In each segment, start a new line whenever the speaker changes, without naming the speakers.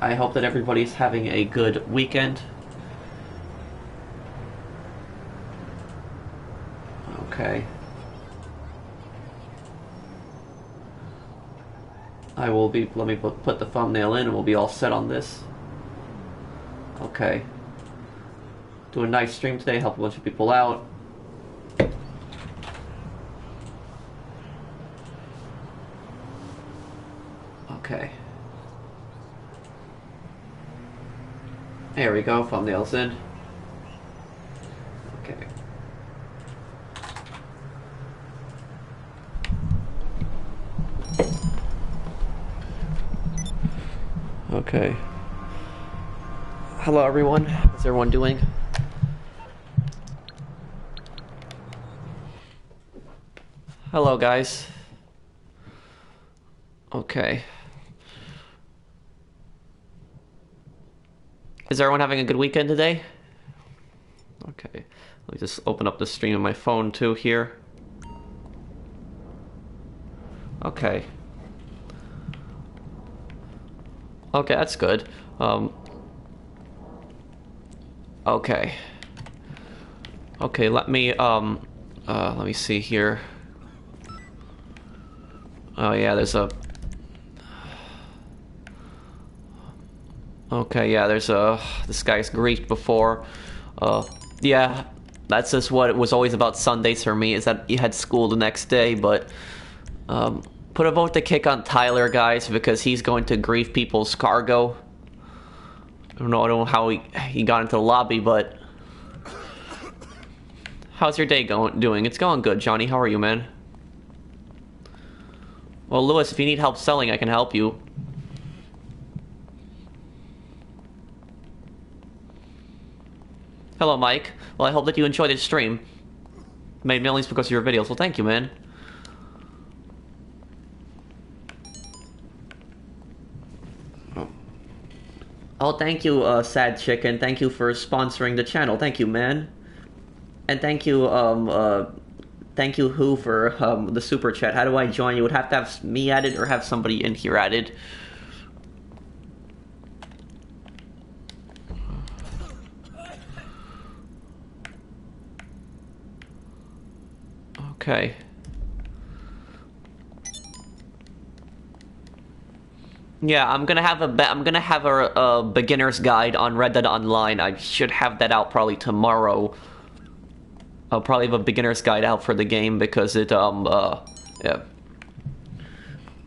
I hope that everybody's having a good weekend. Okay. Let me put the thumbnail in and we'll be all set on this. Okay. Do a nice stream today, help a bunch of people out. Okay. There we go, thumbnail's in. Okay. Okay. Hello everyone, how's everyone doing? Hello guys. Okay. Is everyone having a good weekend today? Okay. Let me just open up the stream on my phone too here. Okay. Okay, that's good. Okay. Okay, let me see here. Oh yeah, there's a... Okay, yeah, there's a... This guy's griefed before. Yeah, that's just what it was always about Sundays for me, is that you had school the next day, but... Put a vote to kick on Tyler, guys, because he's going to grief people's cargo. I don't know how he got into the lobby, but... How's your day doing? It's going good, Johnny. How are you, man? Well, Lewis, if you need help selling, I can help you. Hello, Mike. Well, I hope that you enjoyed this stream. Made millions because of your videos. Well, thank you, man. Oh, thank you, Sad Chicken. Thank you for sponsoring the channel. Thank you, man. And thank you, Who, for, the super chat. How do I join? You would have to have me added or have somebody in here added. Okay. Yeah, I'm gonna have a beginner's guide on Red Dead Online. I should have that out probably tomorrow. I'll probably have a beginner's guide out for the game because yeah,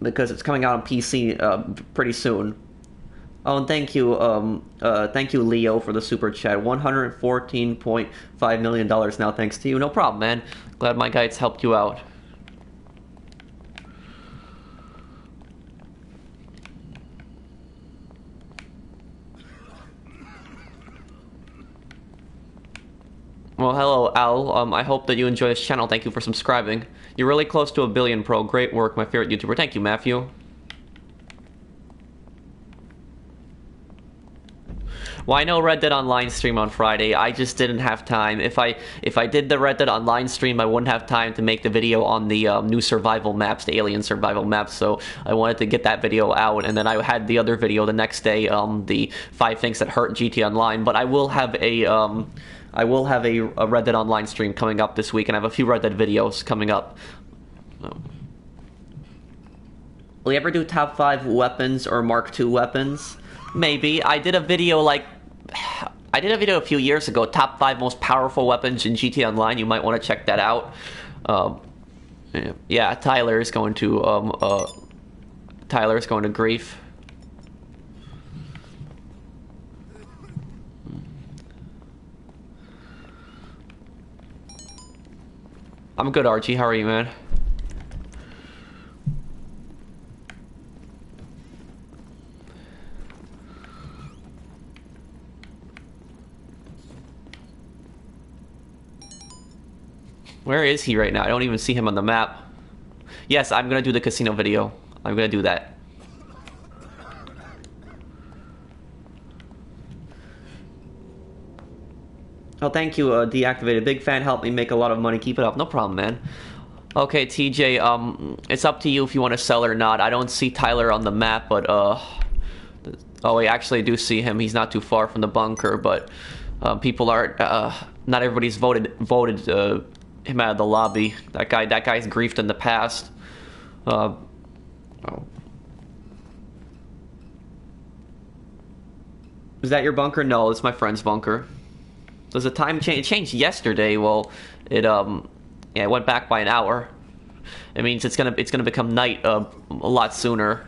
because it's coming out on PC pretty soon. Oh, and thank you, Leo, for the super chat. $114.5 million now, thanks to you. No problem, man. Glad my guides helped you out. Well, hello, Al. I hope that you enjoy this channel. Thank you for subscribing. You're really close to 1 billion, pro. Great work, my favorite YouTuber. Thank you, Matthew. Well, I know Red Dead Online stream on Friday. I just didn't have time. If I did the Red Dead Online stream, I wouldn't have time to make the video on the new survival maps, the alien survival maps. So I wanted to get that video out, and then I had the other video the next day, the 5 things that hurt GT Online. But I will have a Red Dead Online stream coming up this week, and I have a few Red Dead videos coming up. Will you ever do top 5 weapons or Mark II weapons? Maybe. I did a video a few years ago, top 5 most powerful weapons in GT Online. You might want to check that out. Yeah, Tyler is going to grief. I'm good, Archie. How are you, man? Where is he right now? I don't even see him on the map. Yes, I'm gonna do the casino video. I'm gonna do that. Oh, thank you, Deactivated. Big fan, helped me make a lot of money. Keep it up. No problem, man. Okay, TJ, it's up to you if you want to sell or not. I don't see Tyler on the map, but, Oh, I actually do see him. He's not too far from the bunker, but people are not everybody's voted him out of the lobby. That guy's griefed in the past. Oh. Is that your bunker? No, it's my friend's bunker. Does the time change? It changed yesterday. Well, it went back by an hour. It means it's gonna become night a lot sooner.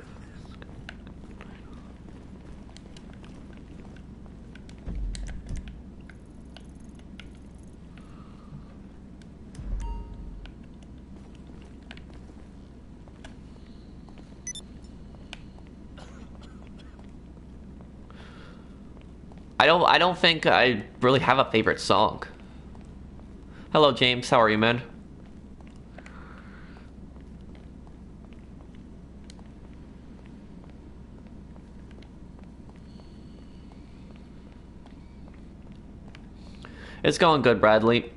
I don't think I really have a favorite song. Hello, James. How are you, man? It's going good, Bradley.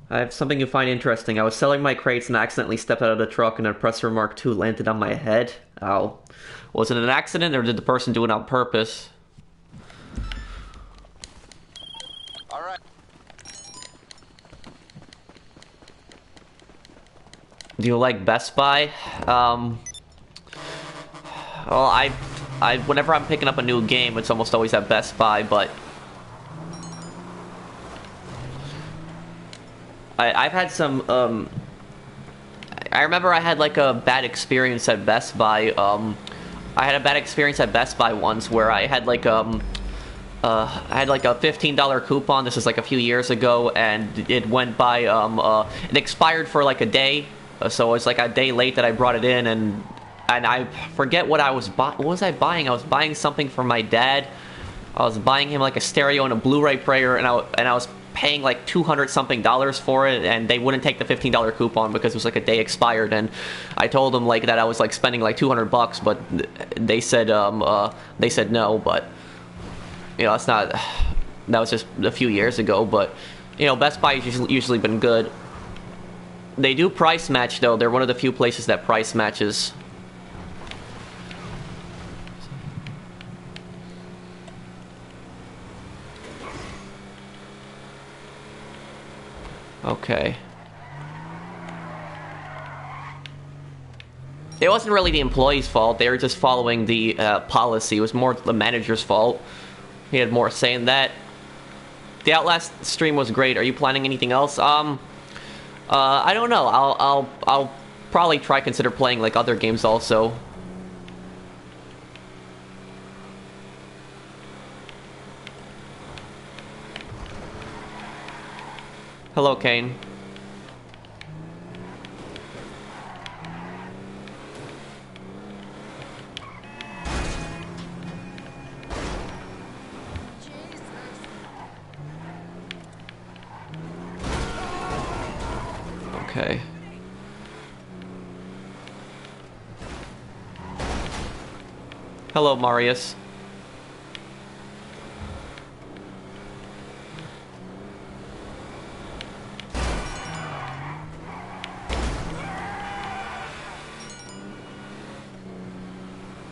I have something you find interesting. I was selling my crates and accidentally stepped out of the truck and a Oppressor Mark II landed on my head. Ow. Was it an accident or did the person do it on purpose?
Alright.
Do you like Best Buy? Well, whenever I'm picking up a new game, it's almost always at Best Buy, but I've had some, I remember I had like a bad experience at Best Buy. I had a bad experience at Best Buy once where I had like a $15 coupon. This is like a few years ago, and it went by, it expired for like a day. So it was like a day late that I brought it in, and I forget what I was buying. What was I buying? I was buying something for my dad. I was buying him like a stereo and a Blu-ray player, and I was paying like $200 something for it, and they wouldn't take the $15 coupon because it was like a day expired. And I told them like that I was like spending like $200, but they said no. But you know, that's not. That was just a few years ago. But you know, Best Buy has usually been good. They do price match though. They're one of the few places that price matches. Okay. It wasn't really the employee's fault. They were just following the policy. It was more the manager's fault. He had more say in that. The Outlast stream was great. Are you planning anything else? I don't know. I'll probably consider playing like other games also. Hello, Kane. Okay. Hello, Marius.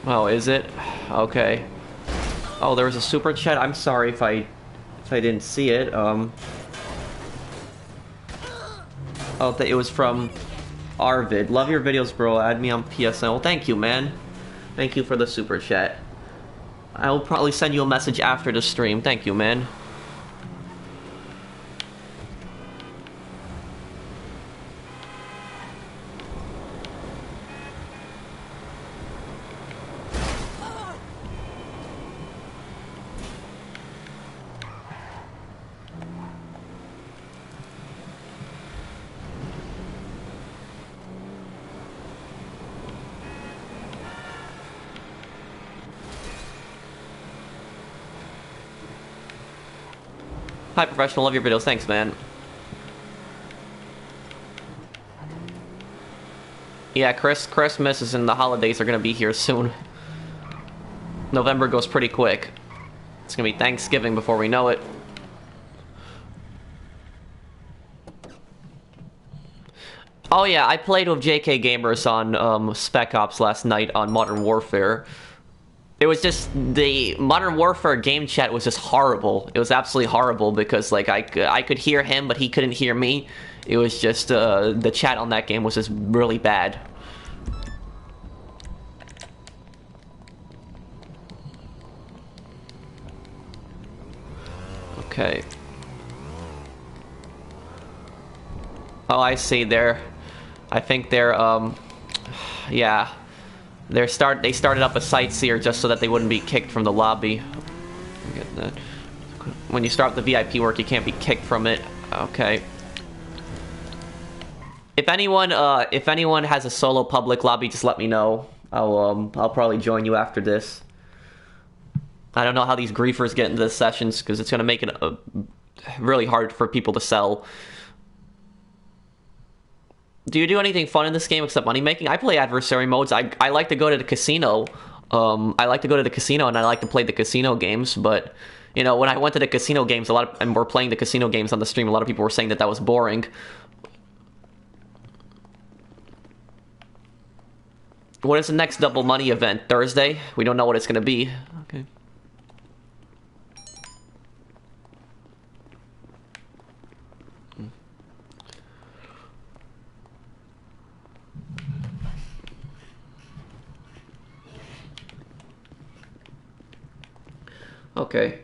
Oh, is it? Okay. Oh, there was a super chat. I'm sorry if I didn't see it. Oh, it was from Arvid. Love your videos, bro. Add me on PSN. Well, thank you, man. Thank you for the super chat. I'll probably send you a message after the stream. Thank you, man. Hi, Professional. Love your videos. Thanks, man. Yeah, Christmas and the holidays are going to be here soon. November goes pretty quick. It's going to be Thanksgiving before we know it. Oh yeah, I played with JK Gamers on Spec Ops last night on Modern Warfare. It was just the Modern Warfare game chat was just horrible. It was absolutely horrible because like I could hear him, but he couldn't hear me. It was just the chat on that game was just really bad. Okay. Oh, I see. I think they're yeah. They started up a sightseer just so that they wouldn't be kicked from the lobby. Get that. When you start the VIP work, you can't be kicked from it. Okay. If anyone has a solo public lobby, just let me know. I'll probably join you after this. I don't know how these griefers get into the sessions because it's gonna make it really hard for people to sell. Do you do anything fun in this game except money making? I play adversary modes. I like to go to the casino. I like to go to the casino and I like to play the casino games. But you know, when I went to the casino games, and we're playing the casino games on the stream, a lot of people were saying that was boring. What is the next double money event? Thursday? We don't know what it's gonna be. Okay. Okay.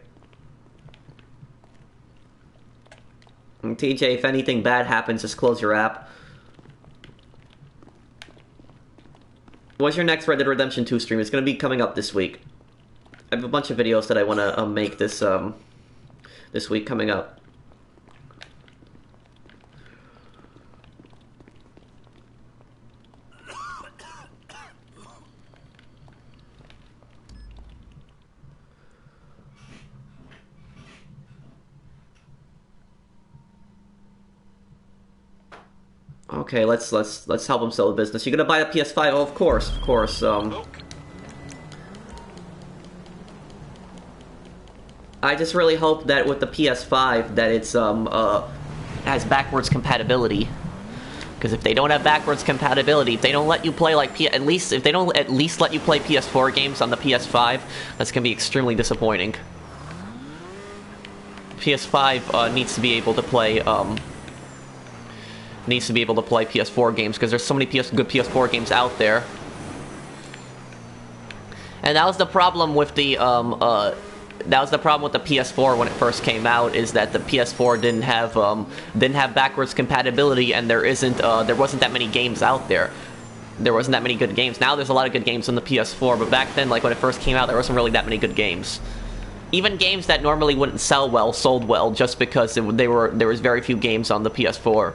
And TJ, if anything bad happens, just close your app. What's your next Red Dead Redemption 2 stream? It's going to be coming up this week. I have a bunch of videos that I want to make this week coming up. Okay, let's help him sell the business. You gonna buy a PS5? Oh, of course. I just really hope that with the PS5 that it's has backwards compatibility. Because if they don't have backwards compatibility, if they don't let you play like if they don't at least let you play PS4 games on the PS5, that's gonna be extremely disappointing. PS5 needs to be able to play PS4 games because there's so many good PS4 games out there. And that was the problem with the PS4 when it first came out, is that the PS4 didn't have backwards compatibility, and there wasn't that many games out there. There wasn't that many good games. Now there's a lot of good games on the PS4, but back then, like when it first came out, there wasn't really that many good games. Even games that normally wouldn't sell well sold well just because there was very few games on the PS4.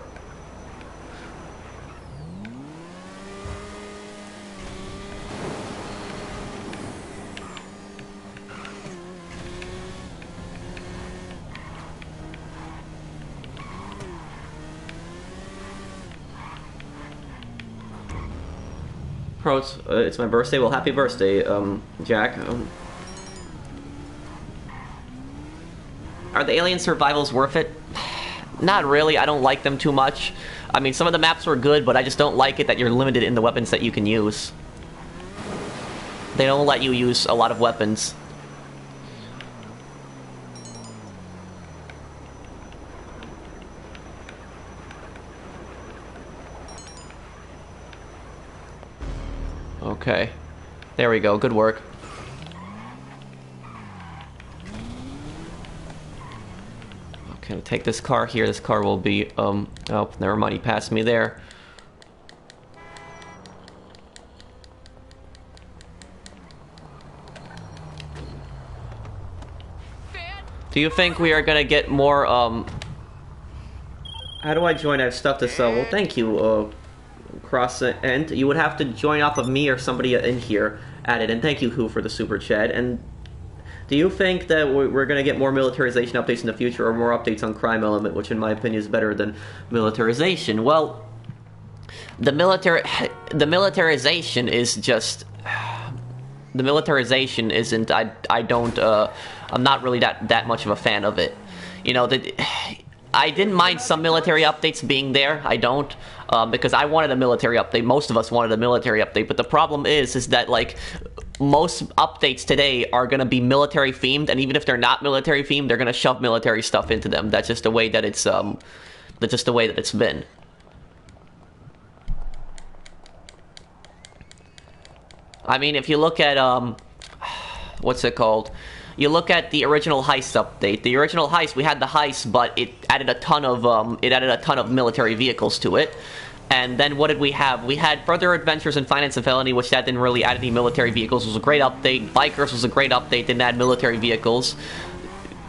Pros, it's my birthday. Well, happy birthday, Jack. Are the alien survivals worth it? Not really. I don't like them too much. I mean, some of the maps were good, but I just don't like it that you're limited in the weapons that you can use. They don't let you use a lot of weapons. Okay. There we go. Good work. Okay, we'll take this car here. This car will be, oh, never mind. He passed me there. Do you think we are gonna get more, How do I join? I have stuff to sell. Well, thank you, Cross End. You would have to join off of me or somebody in here added. And thank you, Who, for the super chat. And do you think that we're going to get more militarization updates in the future, or more updates on crime element, which in my opinion is better than militarization? Well, the militarization is just... The militarization isn't... I'm not really that much of a fan of it. You know, I didn't mind some military updates being there. I don't. Because I wanted a military update. Most of us wanted a military update. But the problem is that, like, most updates today are going to be military themed. And even if they're not military themed, they're going to shove military stuff into them. That's just the way that it's, that's just the way that it's been. I mean, if you look at, what's it called? You look at the original heist update. The original heist, we had the heist, but it added a ton of military vehicles to it. And then what did we have? We had Further Adventures in Finance and Felony, which that didn't really add any military vehicles. It was a great update. Bikers was a great update, didn't add military vehicles.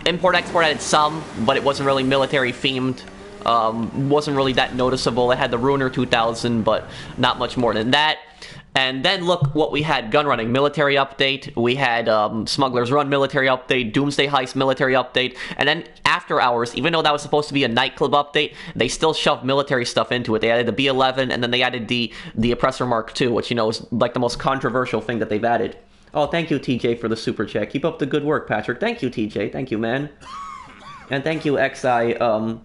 Import-Export added some, but it wasn't really military themed. Wasn't really that noticeable. It had the Ruiner 2000, but not much more than that. And then look what we had. Gun Running military update. We had Smuggler's Run military update. Doomsday Heist military update. And then After Hours, even though that was supposed to be a nightclub update, they still shoved military stuff into it. They added the B-11, and then they added the Oppressor Mark II, which, you know, is like the most controversial thing that they've added. Oh, thank you, TJ, for the super chat. Keep up the good work, Patrick. Thank you, TJ. Thank you, man. And thank you, XIRCC.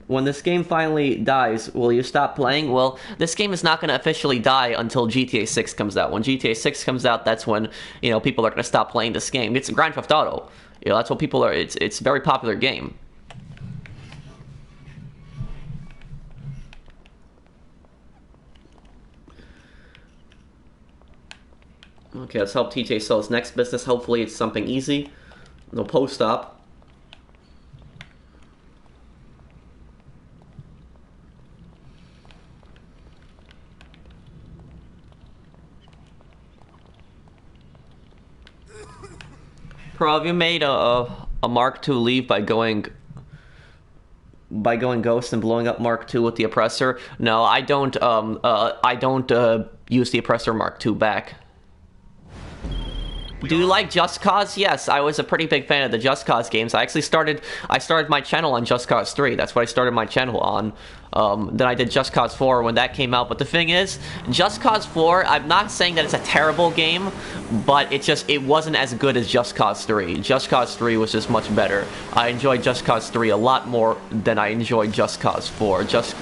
When this game finally dies, will you stop playing? Well, this game is not going to officially die until GTA 6 comes out. When GTA 6 comes out, that's when, you know, people are going to stop playing this game. It's Grand Theft Auto. You know, that's what people are. It's a very popular game. Okay, let's help TJ sell his next business. Hopefully it's something easy. No post-op. Pro, have you made a Mark II leave by going ghost and blowing up Mark II with the Oppressor? No, I don't use the Oppressor Mark II back. Do you like Just Cause? Yes, I was a pretty big fan of the Just Cause games. I started my channel on Just Cause 3. That's what I started my channel on. Then I did Just Cause 4 when that came out. But the thing is, Just Cause 4, I'm not saying that it's a terrible game, but it wasn't as good as Just Cause 3. Just Cause 3 was just much better. I enjoyed Just Cause 3 a lot more than I enjoyed Just Cause 4. Just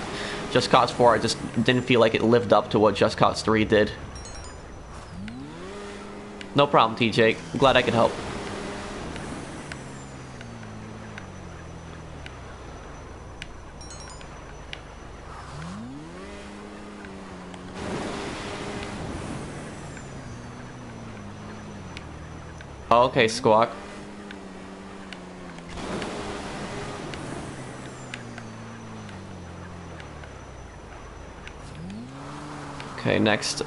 Cause 4, I just didn't feel like it lived up to what Just Cause 3 did. No problem, TJ. I'm glad I could help. Oh, okay, Squawk. Okay, next,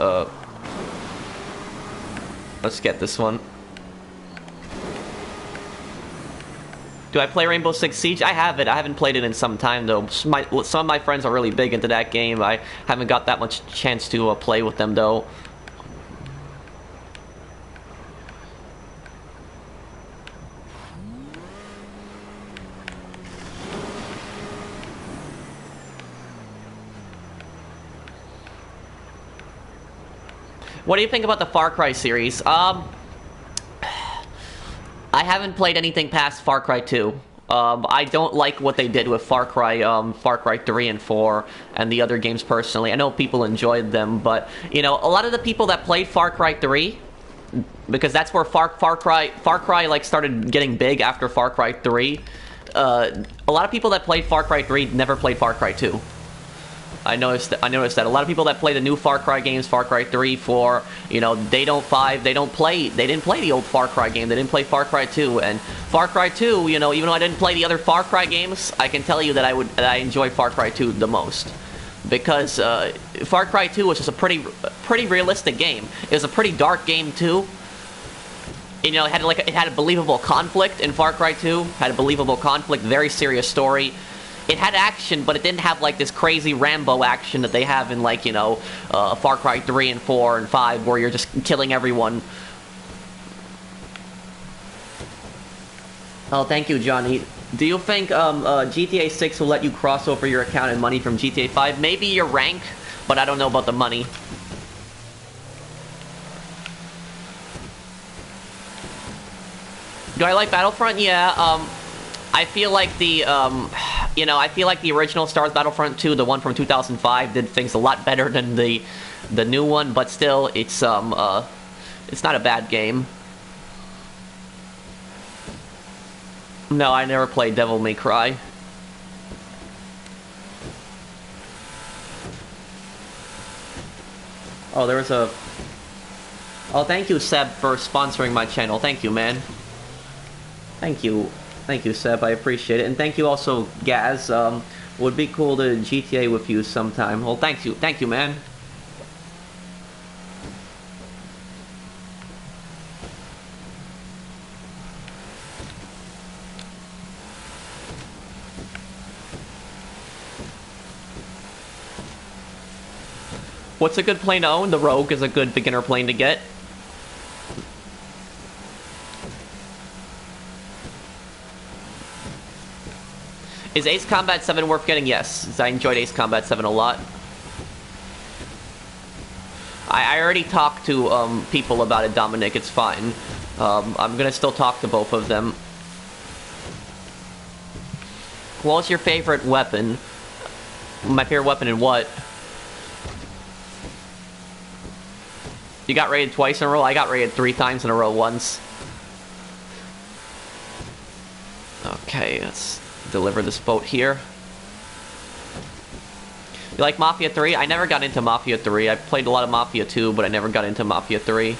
let's get this one. Do I play Rainbow Six Siege? I have it. I haven't played it in some time, though. Some of my friends are really big into that game. I haven't got that much chance to play with them, though. What do you think about the Far Cry series? I haven't played anything past Far Cry 2. I don't like what they did with Far Cry 3 and 4 and the other games personally. I know people enjoyed them, but, you know, a lot of the people that played Far Cry 3, because that's where Far Cry like started getting big after Far Cry 3, a lot of people that played Far Cry 3 never played Far Cry 2. I noticed that a lot of people that play the new Far Cry games, Far Cry 3, 4, you know, they didn't play the old Far Cry game. They didn't play Far Cry 2, and Far Cry 2, you know, even though I didn't play the other Far Cry games, I can tell you that I enjoy Far Cry 2 the most. Because Far Cry 2 was just a pretty realistic game. It was a pretty dark game too. You know, it had a believable conflict in Far Cry 2. Had a believable conflict, very serious story. It had action, but it didn't have, like, this crazy Rambo action that they have in, like, you know, Far Cry 3 and 4 and 5, where you're just killing everyone. Oh, thank you, Johnny. Do you think GTA 6 will let you cross over your account and money from GTA 5? Maybe your rank, but I don't know about the money. Do I like Battlefront? Yeah, I feel like the, I feel like the original Star Wars Battlefront 2, the one from 2005, did things a lot better than the new one, but still, it's not a bad game. No, I never played Devil May Cry. Oh, there was a... Oh, thank you, Seb, for sponsoring my channel. Thank you, man. Thank you. Thank you, Seb. I appreciate it. And thank you also, Gaz. Would be cool to GTA with you sometime. Well, thank you. Thank you, man. What's a good plane to own? The Rogue is a good beginner plane to get. Is Ace Combat 7 worth getting? Yes. I enjoyed Ace Combat 7 a lot. I already talked to people about it, Dominic. It's fine. I'm gonna still talk to both of them. What's your favorite weapon? My favorite weapon in what? You got raided twice in a row? I got raided 3 times in a row once. Okay, let's deliver this boat here. You like Mafia 3? I never got into Mafia 3. I played a lot of Mafia 2, but I never got into Mafia 3.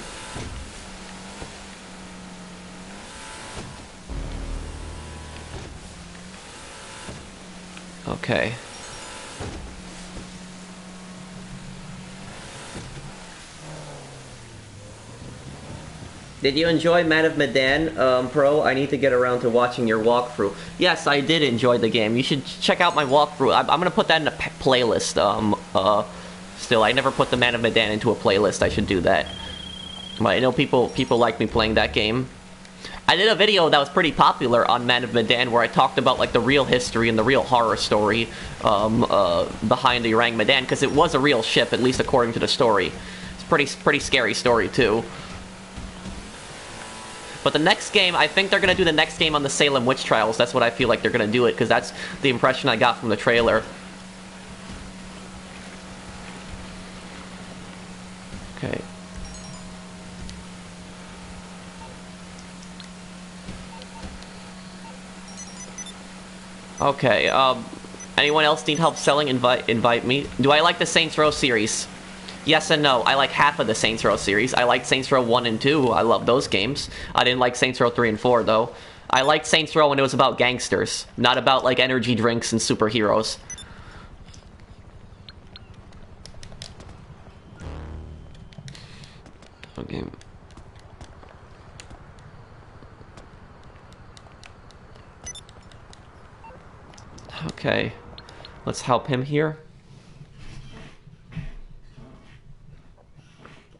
Okay. Did you enjoy Man of Medan, Pro? I need to get around to watching your walkthrough. Yes, I did enjoy the game. You should check out my walkthrough. I'm gonna put that in a playlist. Still, I never put the Man of Medan into a playlist. I should do that. But I know people like me playing that game. I did a video that was pretty popular on Man of Medan where I talked about like the real history and the real horror story behind the Orang Medan, because it was a real ship, at least according to the story. It's pretty scary story too. But the next game, I think they're going to do the next game on the Salem Witch Trials. That's what I feel like they're going to do it, because that's the impression I got from the trailer. Okay. Okay, anyone else need help selling? Invite me. Do I like the Saints Row series? Yes and no. I like half of the Saints Row series. I liked Saints Row 1 and 2. I love those games. I didn't like Saints Row 3 and 4, though. I liked Saints Row when it was about gangsters, not about, like, energy drinks and superheroes. Okay. Okay. Let's help him here.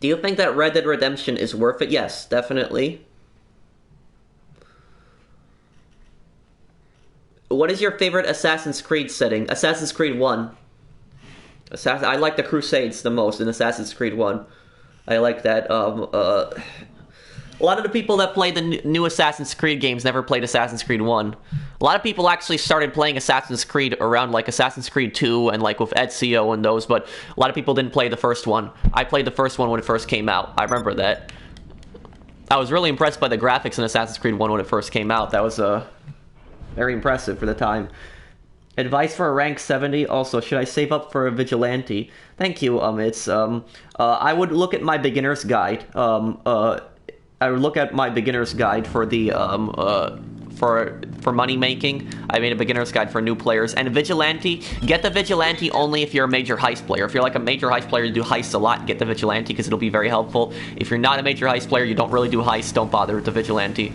Do you think that Red Dead Redemption is worth it? Yes, definitely. What is your favorite Assassin's Creed setting? Assassin's Creed 1. I like the Crusades the most in Assassin's Creed 1. I like that. A lot of the people that play the new Assassin's Creed games never played Assassin's Creed 1. A lot of people actually started playing Assassin's Creed around like Assassin's Creed 2 and like with Ezio and those, but a lot of people didn't play the first one. I played the first one when it first came out. I remember that. I was really impressed by the graphics in Assassin's Creed 1 when it first came out. That was very impressive for the time. Advice for a rank 70. Also, should I save up for a vigilante? Thank you. I would look at my beginner's guide. I would look at my beginner's guide for the for money making. I made a beginner's guide for new players. And vigilante, get the vigilante only if you're a major heist player. If you're like a major heist player, you do heists a lot, get the vigilante because it'll be very helpful. If you're not a major heist player, you don't really do heists, don't bother with the vigilante.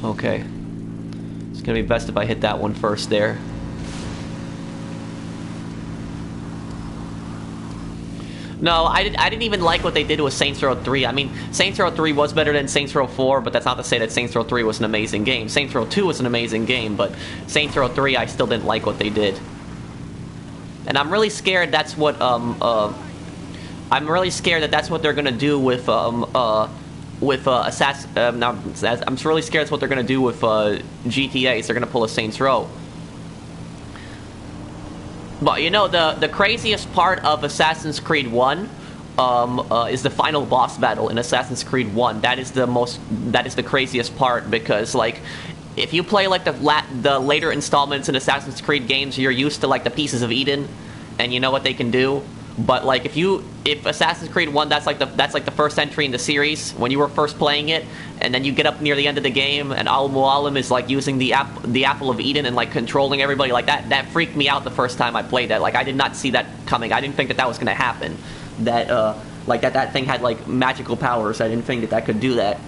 Okay. It's gonna be best if I hit that one first there. No, I didn't even like what they did with Saints Row 3. I mean, Saints Row 3 was better than Saints Row 4, but that's not to say that Saints Row 3 was an amazing game. Saints Row 2 was an amazing game, but Saints Row 3, I still didn't like what they did. And I'm really scared that's what I'm really scared that that's what they're gonna do with Assassin. I'm really scared that's what they're gonna do with GTA. So they're gonna pull a Saints Row. But you know, the craziest part of Assassin's Creed 1 is the final boss battle in Assassin's Creed 1. That is the craziest part, because like, if you play like the later installments in Assassin's Creed games, you're used to like the Pieces of Eden, and you know what they can do. But like, if Assassin's Creed 1, that's like the first entry in the series when you were first playing it, and then you get up near the end of the game and Al Mualim is like using the apple of Eden and like controlling everybody, like that freaked me out the first time I played that. Like, I did not see that coming. I didn't think that was going to happen. That like that thing had like magical powers. I didn't think that could do that.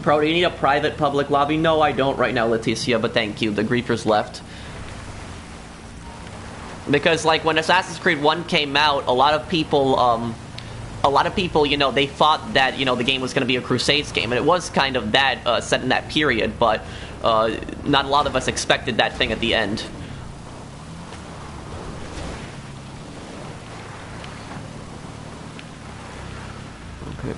Pro, do you need a private public lobby? No, I don't right now, Leticia, but thank you. The griefers left. Because, like, when Assassin's Creed 1 came out, a lot of people, you know, they thought that, you know, the game was going to be a Crusades game. And it was kind of that, set in that period, but not a lot of us expected that thing at the end. Okay.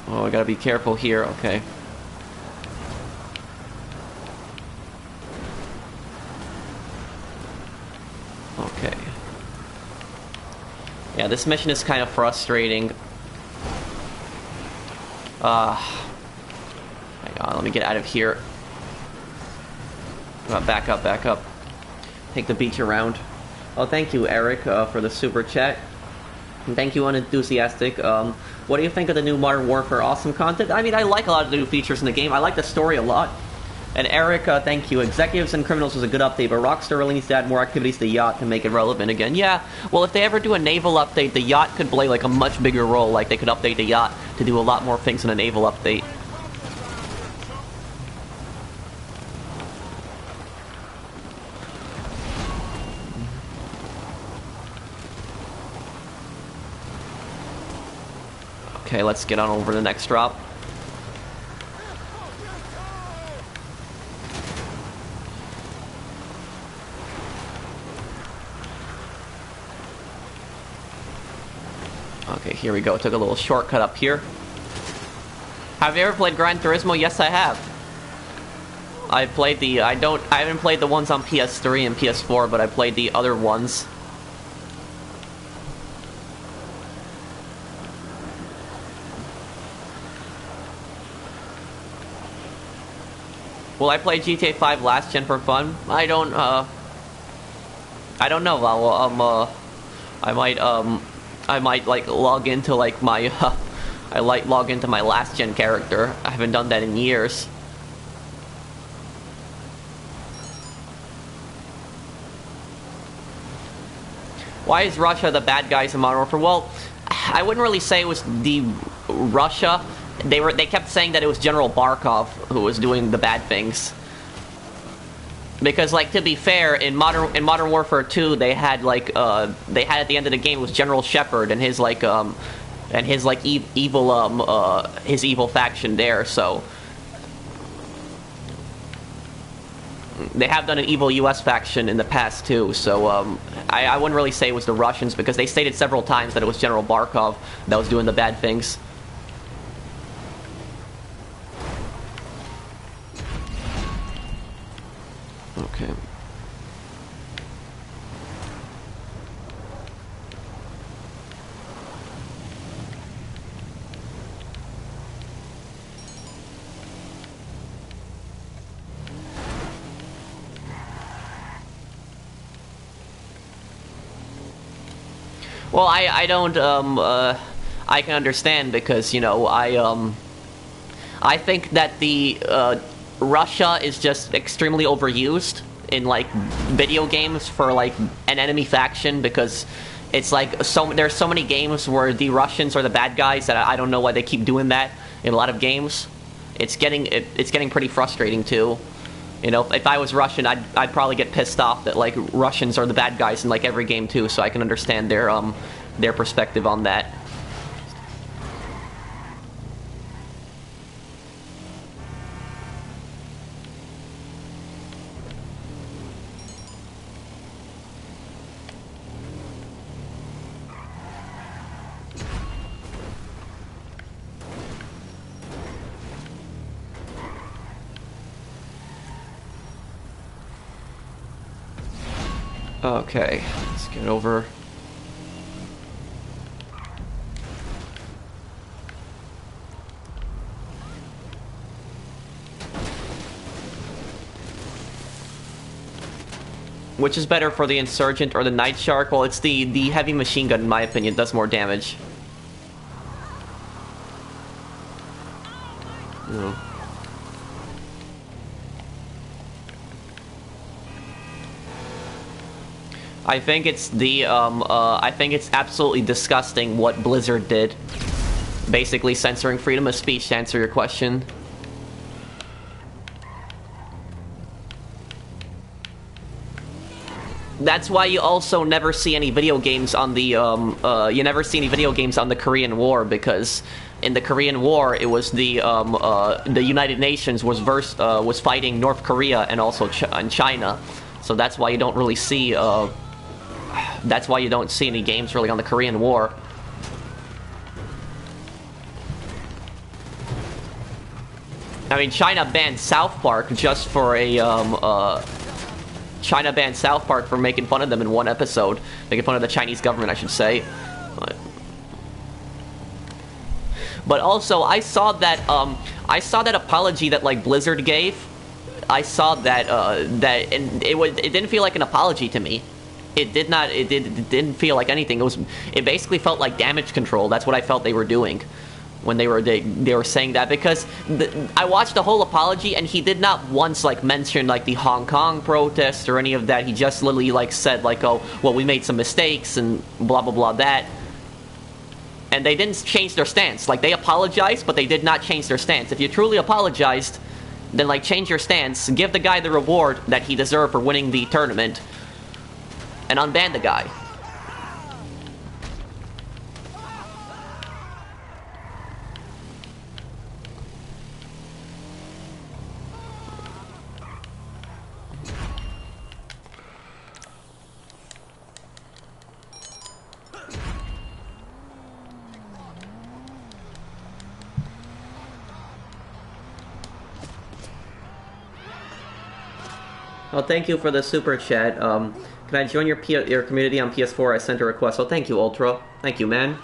Oh, I gotta be careful here, okay. Okay. Yeah, this mission is kind of frustrating. Hang on, let me get out of here. Back up. Take the beach around. Oh, thank you, Eric, for the super chat. And thank you, Unenthusiastic. What do you think of the new Modern Warfare awesome content? I mean, I like a lot of the new features in the game. I like the story a lot. And Eric, thank you. Executives and Criminals was a good update, but Rockstar really needs to add more activities to the yacht to make it relevant again. Yeah, well, if they ever do a naval update, the yacht could play like a much bigger role. Like, they could update the yacht to do a lot more things in a naval update. Okay, let's get on over to the next drop. Okay, here we go. Took a little shortcut up here. Have you ever played Gran Turismo? Yes, I have. I played the... I haven't played the ones on PS3 and PS4, but I played the other ones. Will I play GTA 5 last gen for fun? I don't know. I might like log into like my log into my last gen character. I haven't done that in years. Why is Russia the bad guys in Modern Warfare? Well, I wouldn't really say it was the Russia. They kept saying that it was General Barkov who was doing the bad things. Because, like, to be fair, in Modern Warfare 2, they had at the end of the game was General Shepard and his evil faction there. So they have done an evil U.S. faction in the past too. So I wouldn't really say it was the Russians, because they stated several times that it was General Barkov that was doing the bad things. Okay. Well, I don't I can understand, because, you know, I think that the Russia is just extremely overused in like video games for like an enemy faction, because it's like there's so many games where the Russians are the bad guys that I don't know why they keep doing that in a lot of games. It's getting pretty frustrating too. You know, if I was Russian, I'd probably get pissed off that like Russians are the bad guys in like every game too. So I can understand their perspective on that. Okay, let's get over. Which is better for the Insurgent or the Night Shark? Well, it's the heavy machine gun, in my opinion, does more damage. Oh. I think it's I think it's absolutely disgusting what Blizzard did. Basically censoring freedom of speech, to answer your question. That's why you also never see any video games on the, you never see any video games on the Korean War, because in the Korean War, it was the United Nations was fighting North Korea and also China. So that's why you don't really see, that's why you don't see any games really on the Korean War. I mean, China banned South Park just for a, China banned South Park for making fun of them in one episode. Making fun of the Chinese government, I should say. But also, I saw that apology that, like, Blizzard gave. I saw that, and it didn't feel like an apology to me. It didn't feel like anything. It basically felt like damage control. That's what I felt they were doing when they were saying that, because I watched the whole apology and he did not once like mention like the Hong Kong protests or any of that. He just literally like said like, oh well, we made some mistakes and blah blah blah that. And they didn't change their stance. Like, they apologized, but they did not change their stance. If you truly apologized, then like change your stance, give the guy the reward that he deserved for winning the tournament, and unban the guy. Well, thank you for the super chat. Can I join your community on PS4? I sent a request. Oh, thank you, Ultra. Thank you, man.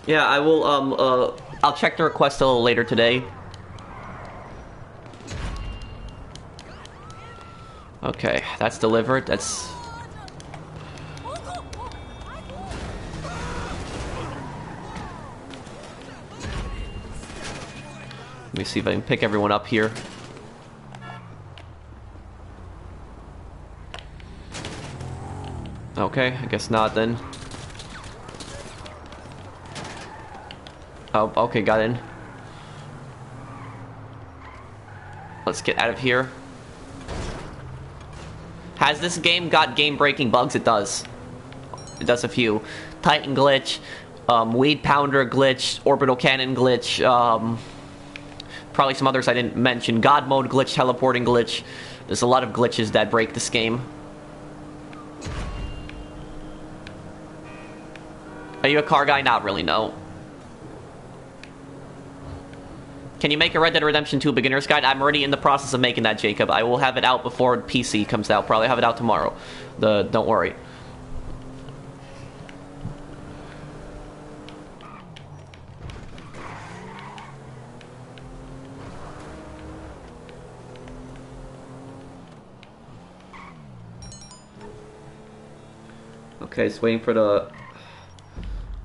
Yeah, I will, I'll check the request a little later today. Okay, that's delivered. That's... Let me see if I can pick everyone up here. Okay, I guess not then. Oh, okay, got in. Let's get out of here. Has this game got game-breaking bugs? It does. It does a few. Titan glitch, Weed Pounder glitch, Orbital Cannon glitch, probably some others I didn't mention. God Mode glitch, Teleporting glitch. There's a lot of glitches that break this game. Are you a car guy? Not really, no. Can you make a Red Dead Redemption 2 beginner's guide? I'm already in the process of making that, Jacob. I will have it out before PC comes out. Probably have it out tomorrow. Don't worry. Okay, just waiting for the...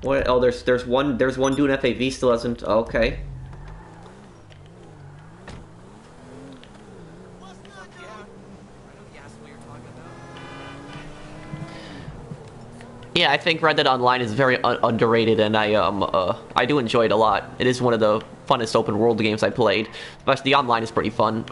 What? Oh, there's one dude in FAV still hasn't. Oh, okay. Yeah, I think Red Dead Online is very underrated, and I do enjoy it a lot. It is one of the funnest open world games I played. But the online is pretty fun.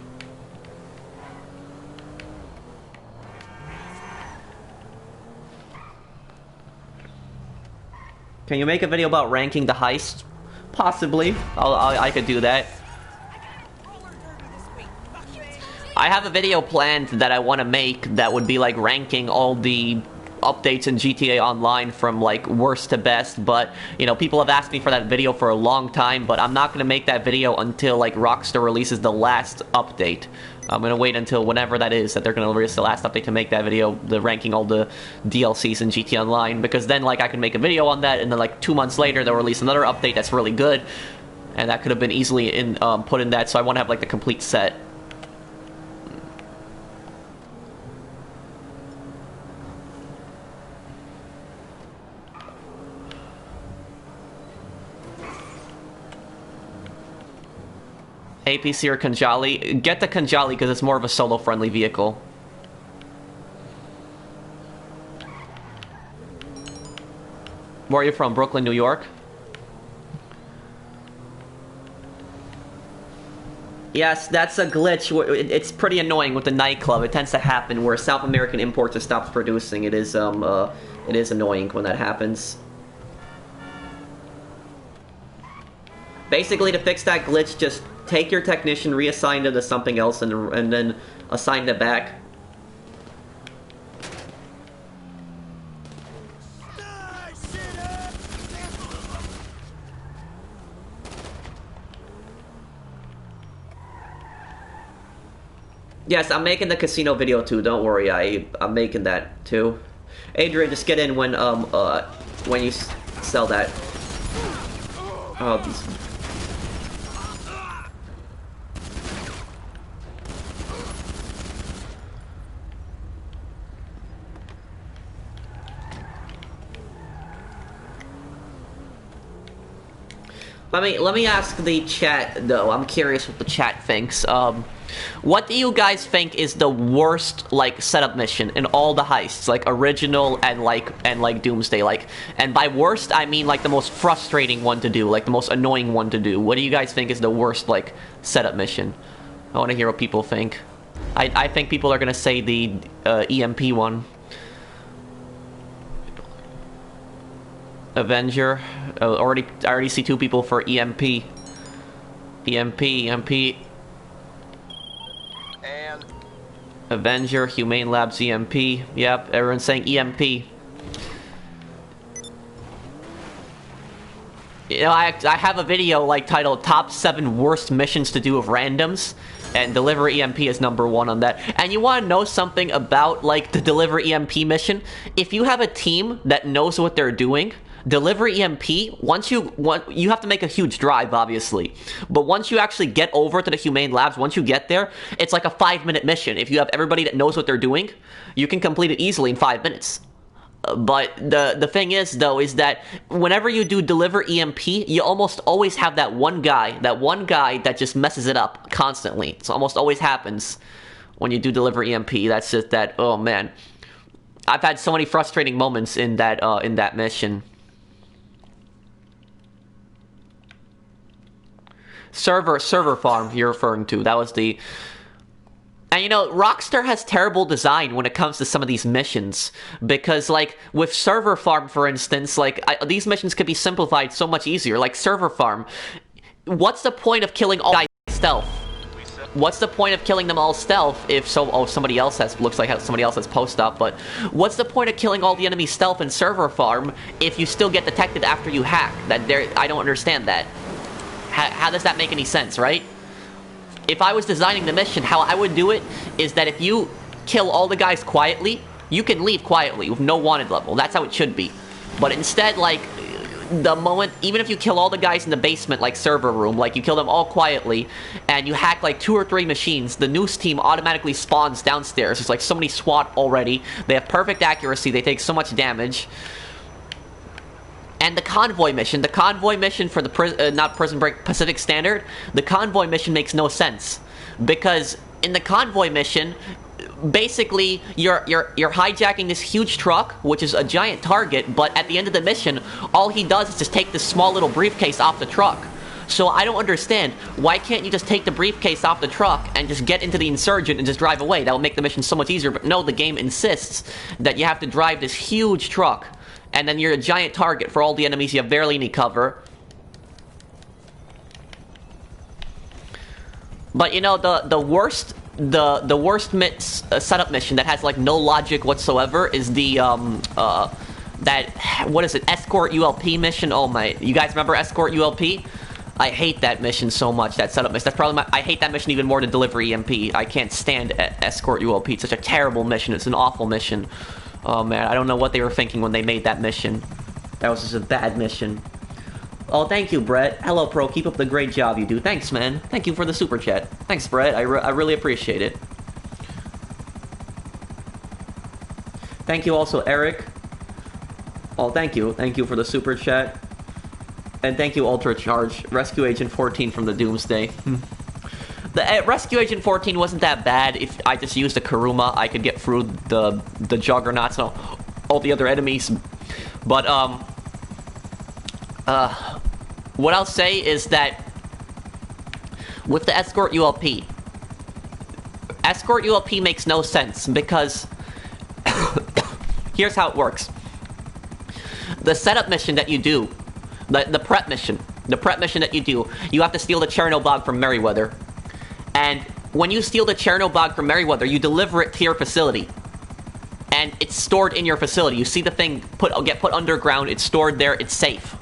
Can you make a video about ranking the heist? Possibly. I could do that. I have a video planned that I want to make that would be like ranking all the updates in GTA Online from like worst to best, but you know, people have asked me for that video for a long time, but I'm not going to make that video until like Rockstar releases the last update. I'm going to wait until whenever that is that they're going to release the last update to make that video, the ranking all the DLCs in GTA Online, because then like I can make a video on that, and then like 2 months later they'll release another update that's really good, and that could have been easily put in that, so I want to have like the complete set. APC or Kanjali? Get the Kanjali because it's more of a solo-friendly vehicle. Where are you from? Brooklyn, New York? Yes, that's a glitch. It's pretty annoying with the nightclub. It tends to happen where South American imports have stopped producing. It is annoying when that happens. Basically, to fix that glitch, just take your technician, reassign it to something else, and then assign it back. Yes, I'm making the casino video too. Don't worry, I'm making that too. Adrian, just get in when you sell that. Oh, these. Let me ask the chat though. I'm curious what the chat thinks. What do you guys think is the worst like setup mission in all the heists, like original and like Doomsday, like, and by worst I mean like the most frustrating one to do, like the most annoying one to do. What do you guys think is the worst like setup mission? I want to hear what people think. I think people are gonna say the EMP one. Avenger. I already see 2 people for EMP. EMP.
And
Avenger, Humane Labs, EMP. Yep, everyone's saying EMP. You know, I have a video like titled Top 7 Worst Missions to Do with Randoms, and Deliver EMP is #1 on that. And you want to know something about like the Deliver EMP mission? If you have a team that knows what they're doing, Deliver EMP, you have to make a huge drive, obviously. But once you actually get over to the Humane Labs, once you get there, it's like a 5-minute mission. If you have everybody that knows what they're doing, you can complete it easily in 5 minutes. But the thing is, though, is that whenever you do Deliver EMP, you almost always have that one guy that just messes it up constantly. It almost always happens when you do Deliver EMP. That's just that, oh man. I've had so many frustrating moments in that mission. Server farm you're referring to. That was the... And you know, Rockstar has terrible design when it comes to some of these missions. Because, like, with server farm, for instance, like, these missions could be simplified so much easier. Like, server farm. What's the point of killing all guys stealth? What's the point of killing them all stealth if somebody else has... Looks like somebody else has post-up, but... What's the point of killing all the enemy stealth in server farm if you still get detected after you hack? I don't understand that. How does that make any sense, right? If I was designing the mission, how I would do it is that if you kill all the guys quietly, you can leave quietly with no wanted level. That's how it should be. But instead, like, the moment, even if you kill all the guys in the basement, like server room, like you kill them all quietly, and you hack like 2 or 3 machines, the news team automatically spawns downstairs. There's like so many SWAT already. They have perfect accuracy. They take so much damage. And the convoy mission for the not Prison Break, Pacific Standard, the convoy mission makes no sense. Because in the convoy mission, basically you're hijacking this huge truck, which is a giant target, but at the end of the mission, all he does is just take this small little briefcase off the truck. So I don't understand, why can't you just take the briefcase off the truck and just get into the Insurgent and just drive away? That would make the mission so much easier, but no, the game insists that you have to drive this huge truck and then you're a giant target for all the enemies. You have barely any cover. But you know, the worst setup mission that has like no logic whatsoever is the what is it, escort ULP mission. Oh my, you guys remember escort ULP? I hate that mission so much, that setup mission. That's probably I hate that mission even more than delivery EMP. I can't stand escort ULP. It's such a terrible mission. It's an awful mission. Oh man, I don't know what they were thinking when they made that mission. That was just a bad mission. Oh, thank you, Brett. Hello, Pro. Keep up the great job you do. Thanks, man. Thank you for the super chat. Thanks, Brett. I really appreciate it. Thank you also, Eric. Oh, thank you. Thank you for the super chat. And thank you, Ultra Charge. Rescue Agent 14 from the Doomsday. The Rescue Agent 14 wasn't that bad. If I just used a Kuruma, I could get through the Juggernauts and all the other enemies. But, what I'll say is that with the Escort ULP makes no sense because here's how it works. The setup mission that you do, the prep mission that you do, you have to steal the Chernobog from Merryweather. And when you steal the Chernobog from Merryweather, you deliver it to your facility. And it's stored in your facility. You see the thing get put underground, it's stored there, it's safe.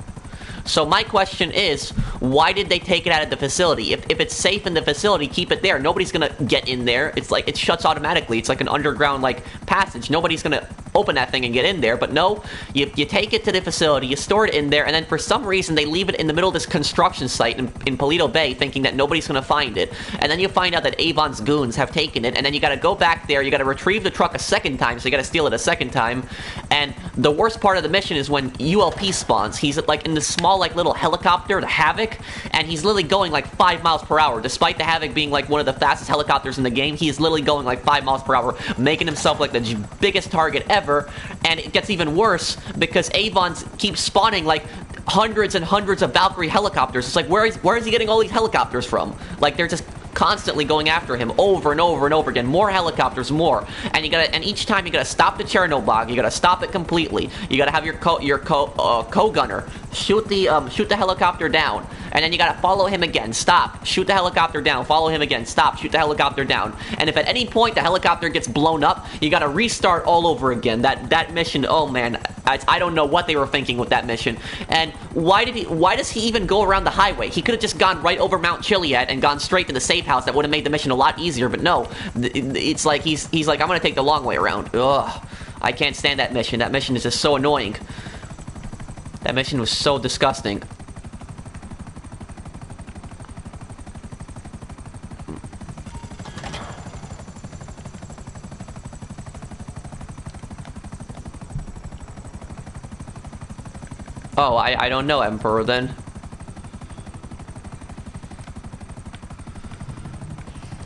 So my question is, why did they take it out of the facility? If it's safe in the facility, keep it there. Nobody's gonna get in there. It's like, it shuts automatically. It's like an underground, like, passage. Nobody's gonna open that thing and get in there. But no, you take it to the facility, you store it in there, and then for some reason they leave it in the middle of this construction site in Paleto Bay, thinking that nobody's gonna find it. And then you find out that Avon's goons have taken it, and then you gotta go back there, you gotta retrieve the truck a second time, so you gotta steal it a second time. And the worst part of the mission is when ULP spawns. He's like in this small, like, little helicopter, the Havoc, and he's literally going like 5 miles per hour. Despite the Havoc being like one of the fastest helicopters in the game, he's literally going like 5 miles per hour, making himself like the biggest target ever. And it gets even worse because Avon keeps spawning like hundreds and hundreds of Valkyrie helicopters. It's like, where is he getting all these helicopters from? Like, they're just constantly going after him over and over and over again. More helicopters, more. And each time you gotta stop the Chernobog. You gotta stop it completely. You gotta have your co-gunner shoot the helicopter down. And then you gotta follow him again. Stop. Shoot the helicopter down. Follow him again. Stop. Shoot the helicopter down. And if at any point the helicopter gets blown up, you gotta restart all over again. That mission, oh man, I don't know what they were thinking with that mission. And why does he even go around the highway? He could have just gone right over Mount Chiliad and gone straight to the safe house. That would have made the mission a lot easier, but no. It's like he's like, I'm gonna take the long way around. Ugh. I can't stand that mission. That mission is just so annoying. That mission was so disgusting. Oh, I don't know, Emperor, then.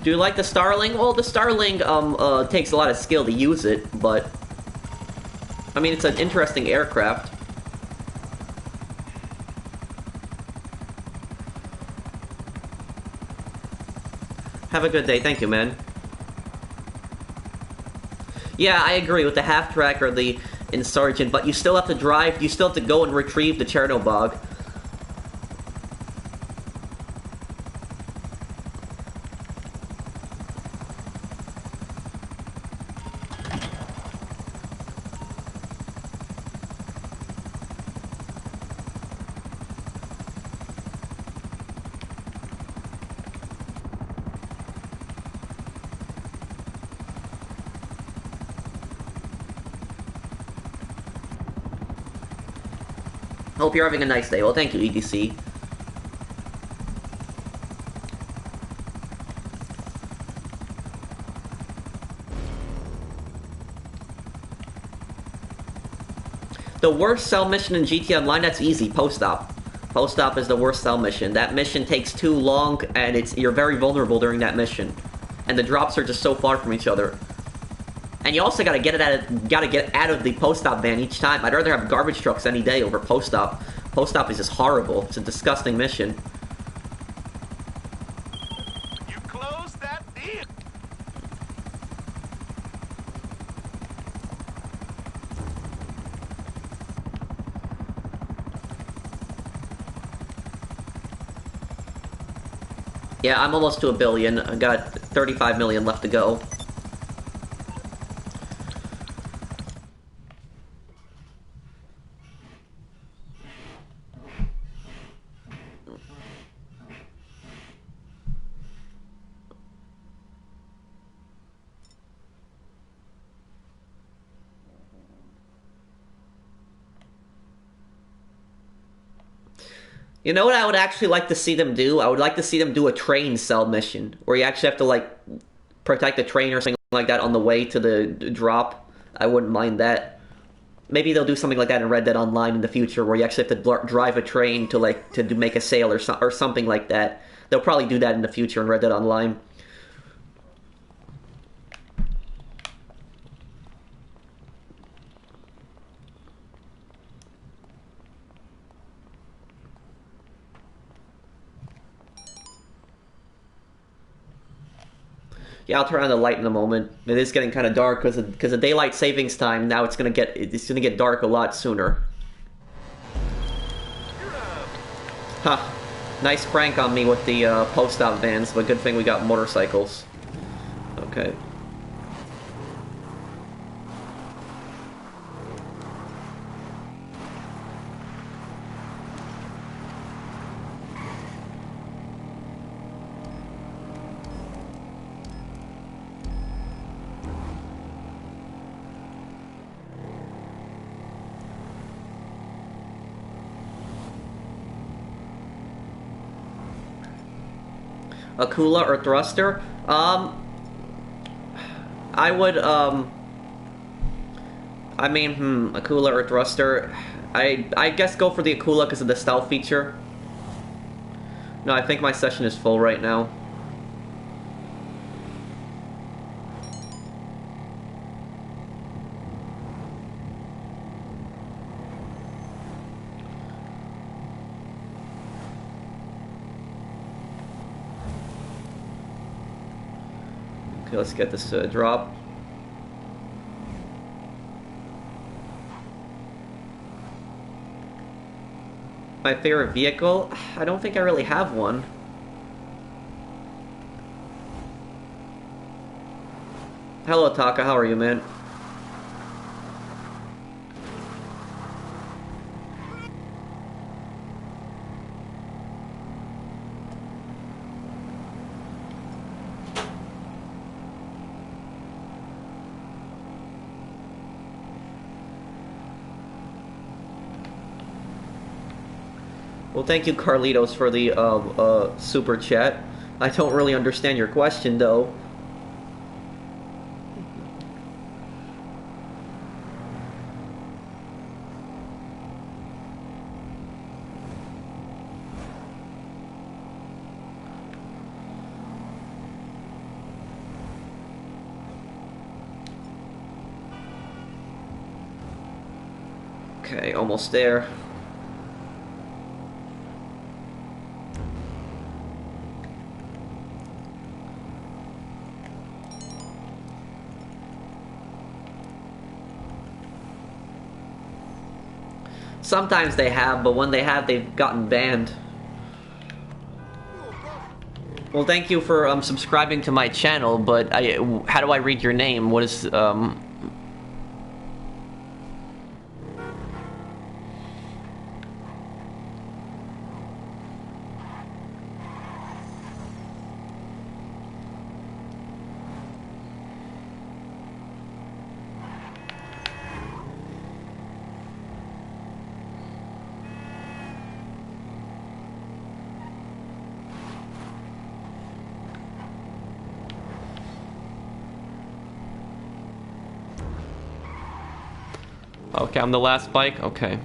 Do you like the Starling? Well, the Starling, takes a lot of skill to use it, but... I mean, it's an interesting aircraft. Have a good day. Thank you, man. Yeah, I agree with the half-track or the Insurgent, but you still have to drive, you still have to go and retrieve the Chernobog. Hope you're having a nice day. Well, thank you, EDC. The worst cell mission in GTA Online, that's easy. Post-op. Post-op is the worst cell mission. That mission takes too long, and you're very vulnerable during that mission. And the drops are just so far from each other. And you also gotta get out of the post-op van each time. I'd rather have garbage trucks any day over post-op. Post-op is just horrible. It's a disgusting mission.
You closed that deal.
Yeah, I'm almost to 1 billion. I got 35 million left to go. You know what I would actually like to see them do? I would like to see them do a train cell mission, where you actually have to, like, protect the train or something like that on the way to the drop. I wouldn't mind that. Maybe they'll do something like that in Red Dead Online in the future, where you actually have to drive a train to, like, to make a sale or something like that. They'll probably do that in the future in Red Dead Online. Yeah, I'll turn on the light in a moment. It is getting kind of dark because of daylight savings time. Now it's gonna get dark a lot sooner. Huh. Nice prank on me with the post-op vans, but good thing we got motorcycles. Okay. A Kula or Thruster? I would, I mean, Akula or Thruster. I guess go for the Akula because of the stealth feature. No, I think my session is full right now. Okay, let's get this drop. My favorite vehicle? I don't think I really have one. Hello, Taka. How are you, man? Well, thank you, Carlitos, for the super chat. I don't really understand your question, though. Okay, almost there. Sometimes they have, but when they have, they've gotten banned. Well, thank you for subscribing to my channel, but how do I read your name? What is Okay, I'm the last bike? Okay.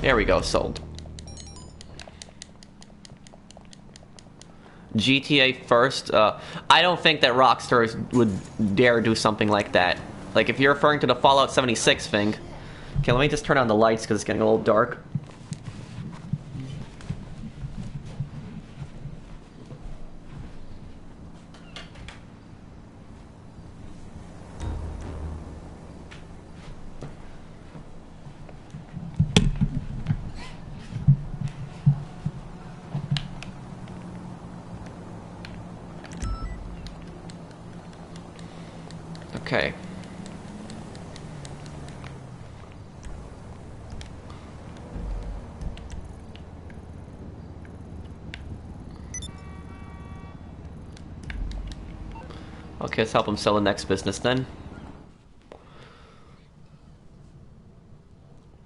There we go, sold. GTA first? I don't think that Rockstar would dare do something like that. Like, if you're referring to the Fallout 76 thing... Okay, let me just turn on the lights because it's getting a little dark. Okay. Okay, let's help him sell the next business then.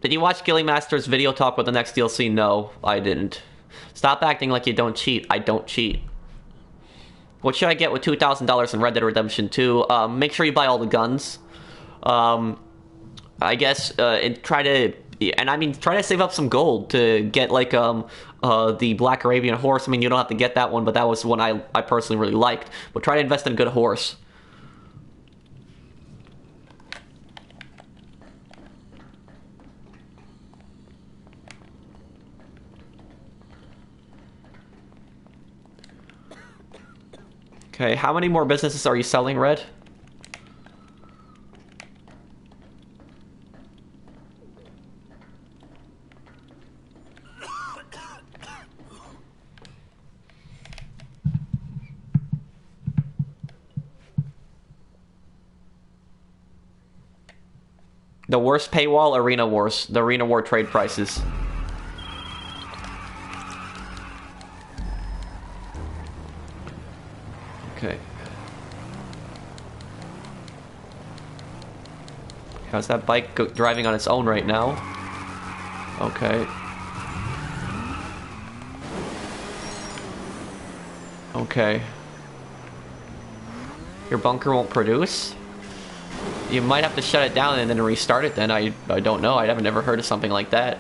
Did you watch Gilly Master's video talk with the next DLC? No, I didn't. Stop acting like you don't cheat. I don't cheat. What should I get with $2,000 in Red Dead Redemption 2? Make sure you buy all the guns. I guess, and try to save up some gold to get, like, the Black Arabian horse. I mean, you don't have to get that one, but that was one I personally really liked. But try to invest in a good horse. Okay, how many more businesses are you selling, Red? The worst paywall, Arena Wars. The Arena War trade prices. Okay. How's that bike driving on its own right now? Okay. Okay. Your bunker won't produce? You might have to shut it down and then restart it then. I don't know. I haven't never heard of something like that.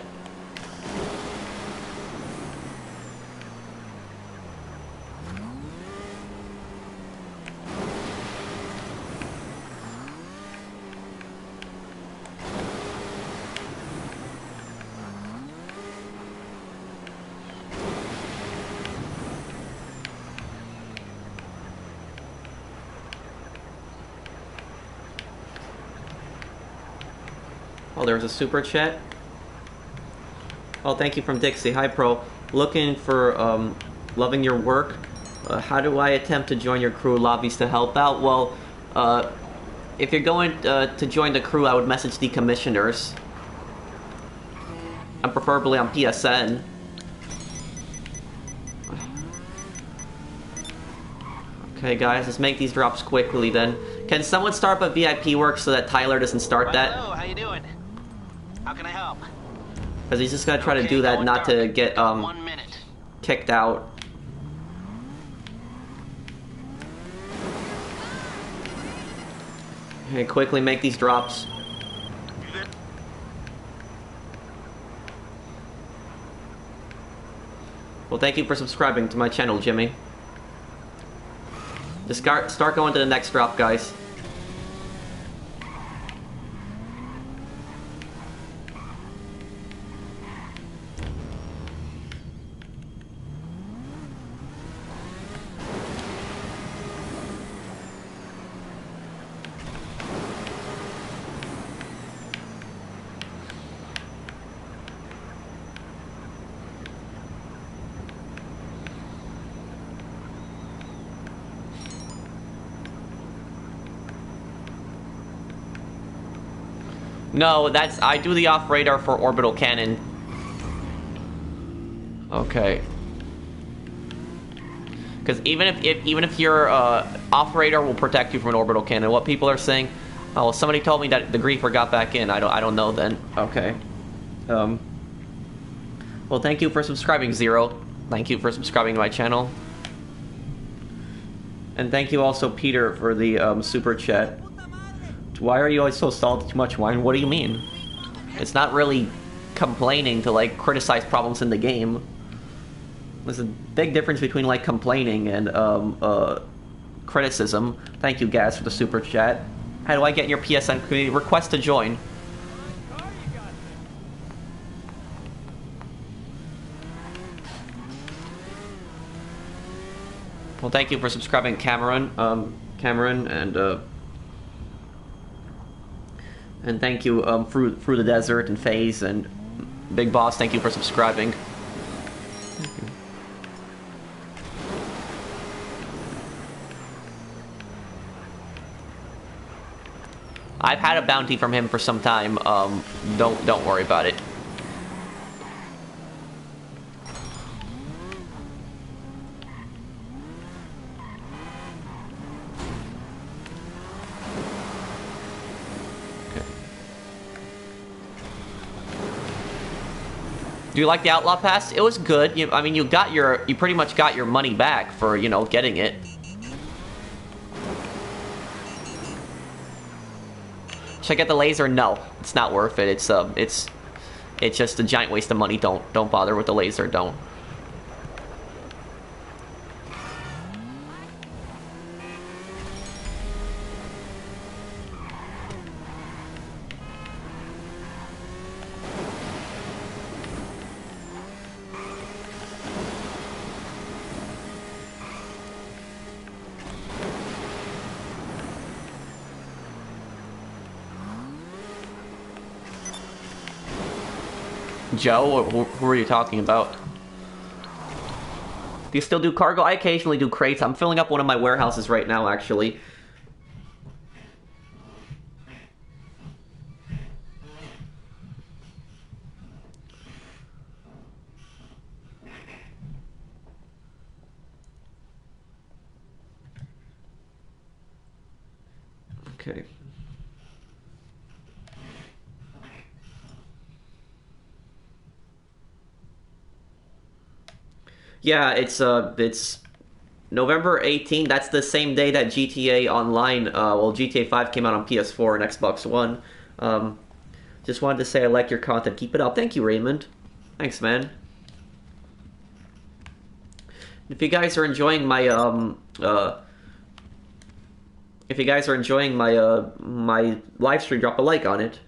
Oh, there was a super chat. Oh, thank you from Dixie. Hi, Pro. Looking for, loving your work. How do I attempt to join your crew lobbies to help out? Well, if you're going to join the crew, I would message the commissioners. And preferably on PSN. Okay, guys, let's make these drops quickly then. Can someone start up a VIP work so that Tyler doesn't start that?
Hello, how you doing? How can I help?
Because he's just gonna try to do that, not to get,
1 minute.
kicked out. Okay, quickly make these drops. Well, thank you for subscribing to my channel, Jimmy. Just start going to the next drop, guys. No, I do the off radar for orbital cannon. Okay. Because even if your off radar will protect you from an orbital cannon, what people are saying, oh, well, somebody told me that the griefer got back in. I don't know then. Okay. Well, thank you for subscribing, Zero. Thank you for subscribing to my channel. And thank you also, Peter, for the super chat. Why are you always so salty? Too much wine? What do you mean? It's not really complaining to, like, criticize problems in the game. There's a big difference between, like, complaining and criticism. Thank you, Gaz, for the super chat. How do I get in your PSN community? Request to join. Well, thank you for subscribing, Cameron. And thank you, Through the Desert and FaZe and Big Boss. Thank you for subscribing. Thank you. I've had a bounty from him for some time. Don't worry about it. Do you like the Outlaw Pass? It was good. I mean, you pretty much got your money back for, you know, getting it. Should I get the laser? No, it's not worth it. It's just a giant waste of money. Don't bother with the laser. Don't. Joe, or who are you talking about? Do you still do cargo? I occasionally do crates. I'm filling up one of my warehouses right now, actually. Okay. Yeah, it's November 18th. That's the same day that GTA Online, well, GTA 5 came out on PS4 and Xbox One. Just wanted to say I like your content. Keep it up. Thank you, Raymond. Thanks, man. If you guys are enjoying my my live stream, drop a like on it.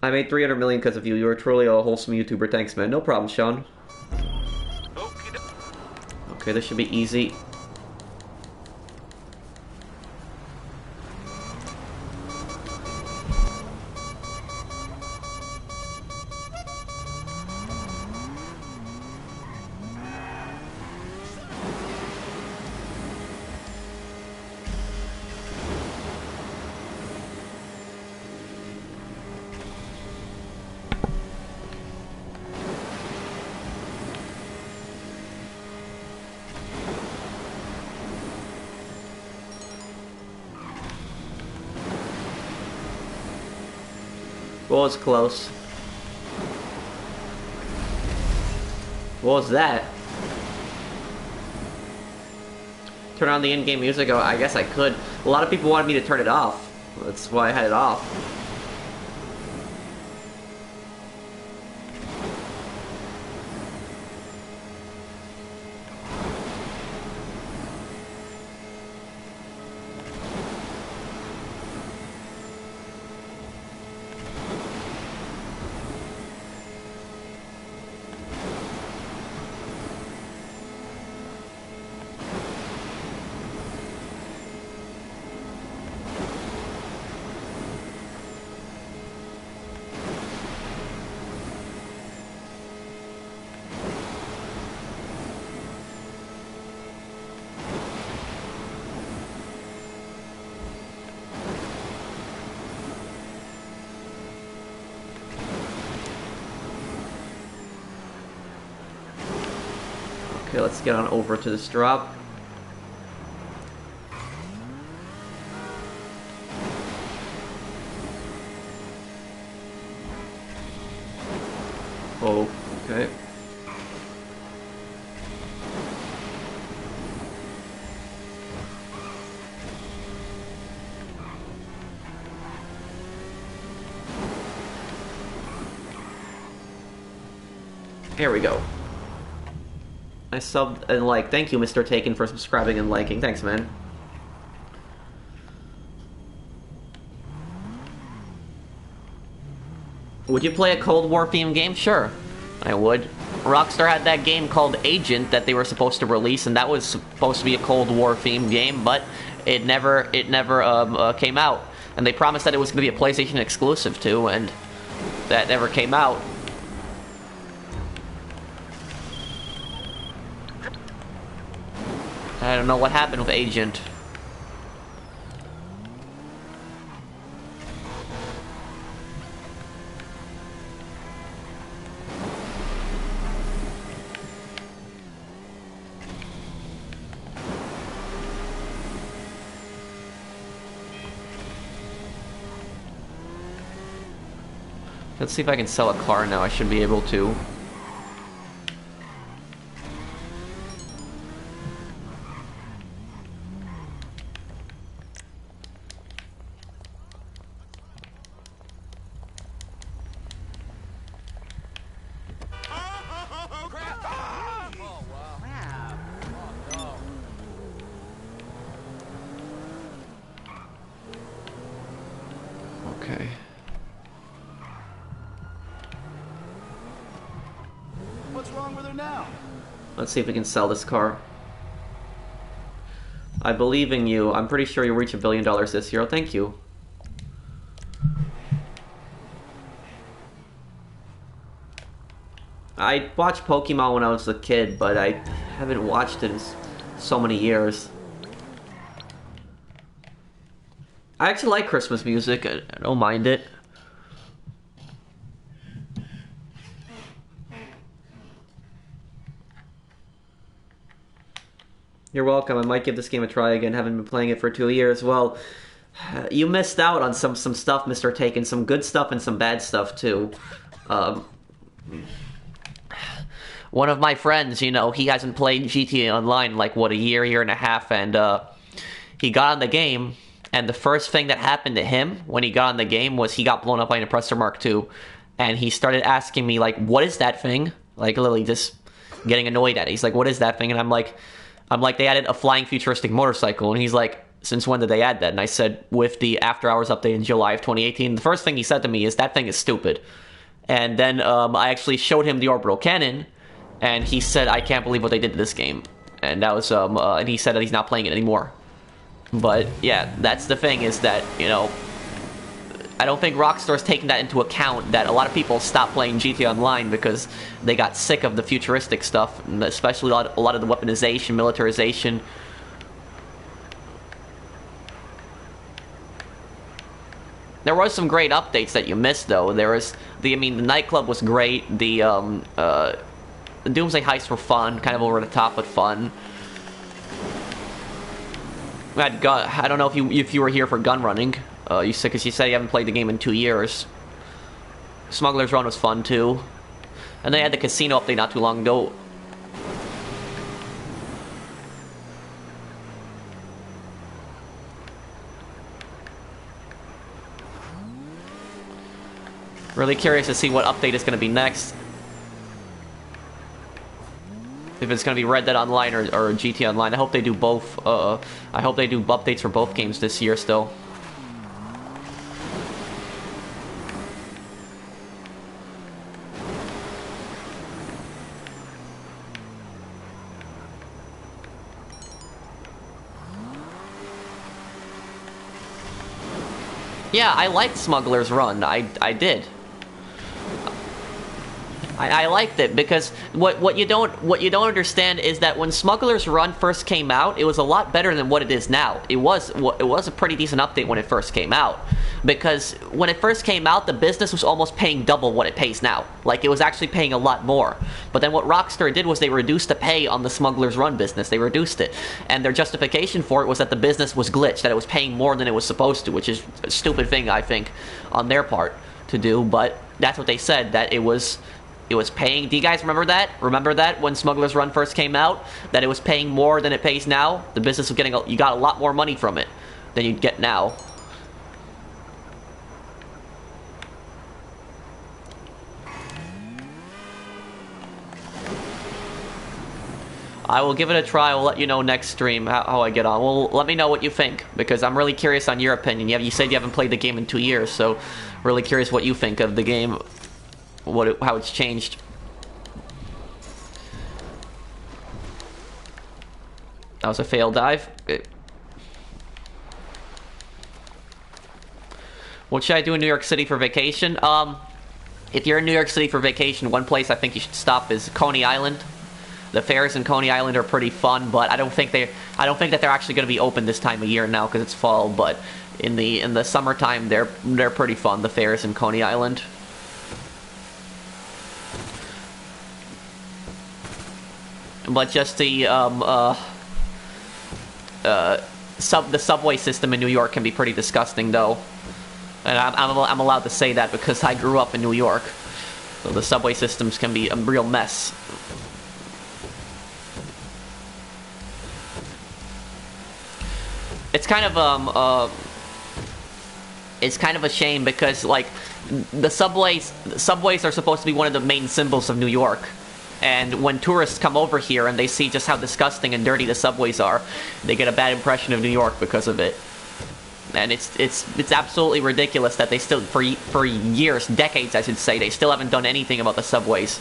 I made 300 million because of you. You were truly a wholesome YouTuber. Thanks, man. No problem, Sean. Okay, this should be easy. Well, it's close. What was that? Turn on the in-game music? Oh, I guess I could. A lot of people wanted me to turn it off. That's why I had it off. Okay, let's get on over to this drop. Oh, okay. Here we go. I subbed and like. Thank you, Mr. Taken, for subscribing and liking. Thanks, man. Would you play a Cold War themed game? Sure, I would. Rockstar had that game called Agent that they were supposed to release, and that was supposed to be a Cold War themed game, but it never came out. And they promised that it was going to be a PlayStation exclusive too, and that never came out. I don't know what happened with Agent. Let's see if I can sell a car now. I should be able to. Okay.
What's wrong with her now?
Let's see if we can sell this car. I believe in you. I'm pretty sure you'll reach $1 billion this year. Oh, thank you. I watched Pokemon when I was a kid, but I haven't watched it in so many years. I actually like Christmas music. I don't mind it. You're welcome. I might give this game a try again. Haven't been playing it for 2 years. Well, you missed out on some stuff, Mr. Taken. Some good stuff and some bad stuff, too. One of my friends, you know, he hasn't played GTA Online in like, what, a year and a half, and he got on the game, and the first thing that happened to him when he got on the game was he got blown up by an Oppressor Mark II, and he started asking me, like, what is that thing? Like, literally just getting annoyed at it. He's like, what is that thing? And I'm like, they added a flying futuristic motorcycle, and he's like, since when did they add that? And I said, with the After Hours update in July of 2018. The first thing he said to me is, that thing is stupid. And then I actually showed him the orbital cannon, and he said, I can't believe what they did to this game. And that was, and he said that he's not playing it anymore. But, yeah, that's the thing, is that, you know, I don't think Rockstar's taking that into account, that a lot of people stopped playing GTA Online because they got sick of the futuristic stuff, especially a lot of the weaponization, militarization. There was some great updates that you missed, though. There was the nightclub was great. The Doomsday heists were fun, kind of over the top, but fun. I don't know if you were here for gun running. Because you said you haven't played the game in 2 years. Smuggler's Run was fun too, and they had the casino update not too long ago. Really curious to see what update is going to be next. If it's going to be Red Dead Online or GTA Online. I hope they do both. I hope they do updates for both games this year still. Yeah, I liked Smuggler's Run. I did. I liked it because what you don't understand is that when Smuggler's Run first came out, it was a lot better than what it is now. It was a pretty decent update when it first came out, because when it first came out, the business was almost paying double what it pays now. Like, it was actually paying a lot more. But then what Rockstar did was they reduced the pay on the Smuggler's Run business. They reduced it, and their justification for it was that the business was glitched, that it was paying more than it was supposed to, which is a stupid thing, I think, on their part to do. But that's what they said, that it was paying. Do you guys remember that? Remember that when Smuggler's Run first came out? That it was paying more than it pays now? The business was getting, you got a lot more money from it than you'd get now. I will give it a try. I'll let you know next stream how I get on. Well, let me know what you think, because I'm really curious on your opinion. You said you haven't played the game in 2 years, so really curious what you think of the game. How it's changed. That was a failed dive. What should I do in New York City for vacation? If you're in New York City for vacation, one place I think you should stop is Coney Island. The fairs in Coney Island are pretty fun, but I don't think that they're actually going to be open this time of year now because it's fall. But in the summertime, they're pretty fun. The fairs in Coney Island. But just the subway system in New York can be pretty disgusting, though. And I'm allowed to say that because I grew up in New York. So the subway systems can be a real mess. It's kind of a shame because, like, the subways are supposed to be one of the main symbols of New York. And when tourists come over here and they see just how disgusting and dirty the subways are, they get a bad impression of New York because of it. And it's absolutely ridiculous that they still, for years, decades I should say, they still haven't done anything about the subways.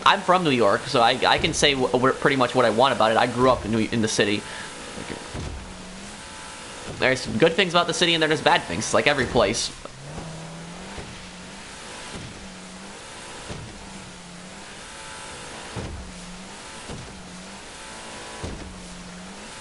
I'm from New York, so I can say pretty much what I want about it. I grew up in the city. There's good things about the city and there's bad things, like every place.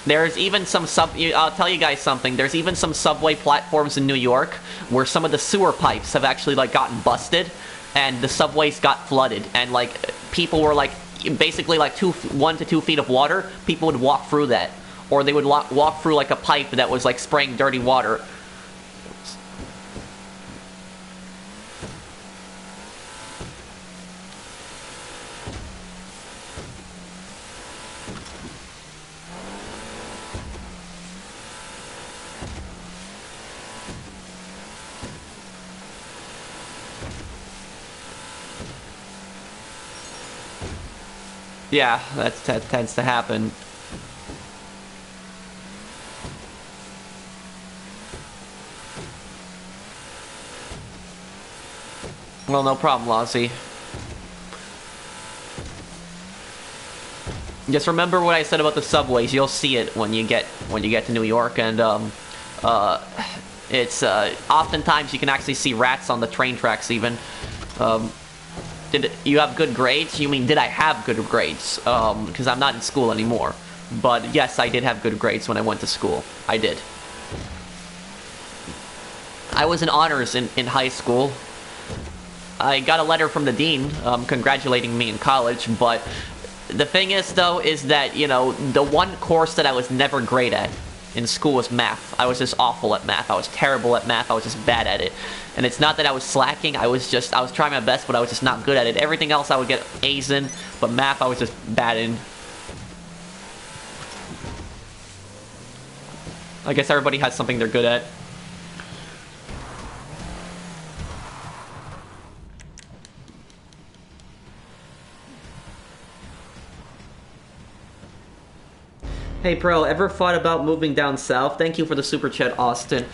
There's even some I'll tell you guys something. There's even some subway platforms in New York where some of the sewer pipes have actually, like, gotten busted, and the subways got flooded, and, like, people were, like, basically, like, 1 to 2 feet of water. People would walk through that, or they would walk through, like, a pipe that was, like, spraying dirty water. Yeah, that tends to happen. Well, no problem, Lozzie. Just remember what I said about the subways. You'll see it when you get to New York, and it's oftentimes you can actually see rats on the train tracks even. Did you have good grades? You mean, did I have good grades? Because I'm not in school anymore. But yes, I did have good grades when I went to school. I did. I was in honors in high school. I got a letter from the dean congratulating me in college, but the thing is, though, is that, you know, the one course that I was never great at in school was math. I was just awful at math. I was terrible at math. I was just bad at it. And it's not that I was slacking. I was trying my best, but I was just not good at it. Everything else I would get A's in, but math I was just bad in. I guess everybody has something they're good at. Hey Pro, ever thought about moving down south? Thank you for the super chat, Austin.